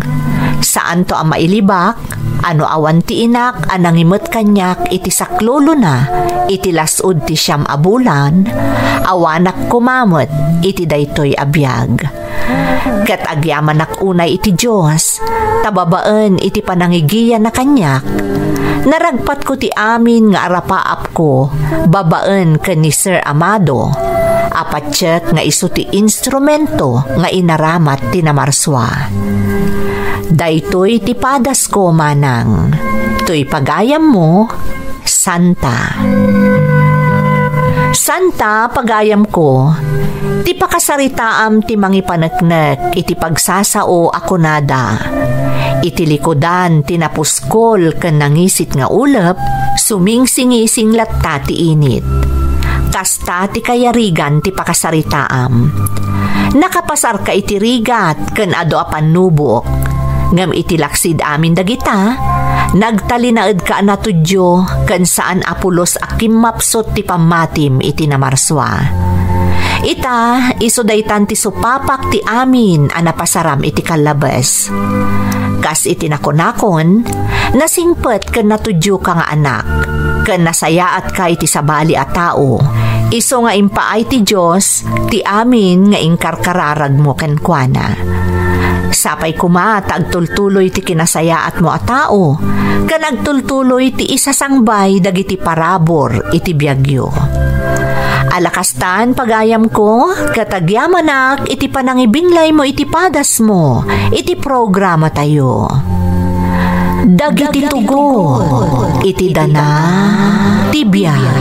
Saan to ang mailibak, ano awan ti inak, anangimot kanyak iti saklolo na, iti lasud ti siyam abulan, awanak kumamot iti daytoy abiyag. Kat agyaman nak unay iti Diyos, tababaan iti panangigiyan na kanyak. Naragpat ko ti amin nga arapaap ko, babaan ka ni Sir Amado. Apatsyak nga iso ti instrumento nga inaramat ti namarswa. Daytoy ti padas ko manang, to'y pagayam mo, Santa. Santa, pagayam ko, ti pakasaritaam ti mangipaneknek iti pagsasao ako nada. Iti likodan tinapuskol ken nangisit nga ulep, sumingsingising latta ti init. Kasta ti kayarigan ti pakasaritaam. Nakapasar ka iti rigat ken ado a panubok. Ngam iti laksid amin dagita, nagtalinaed ka na tudyo ken saan apulos a kimmapsot ti pamatim iti namarswa. Ita, iso daytan ti supapak ti amin a napasaram iti kalabas. Kas iti nakonakon, nasingpet ken natudyo ka nga anak, ken nasayaat ka iti sabali a tao. Iso nga impaay ti Diyos, ti amin nga ingkarkararag mo ken kuana. Sapay kuma, tagtultuloy ti kinasayaat mo a tao, ken agtultuloy ti isasangbay dagiti parabor iti biagyo. Alakastan pagayam ko, katagyamanak iti panangibinlay mo iti padas mo, iti programa tayo. Dagiti tugo, iti dana, tibiyag.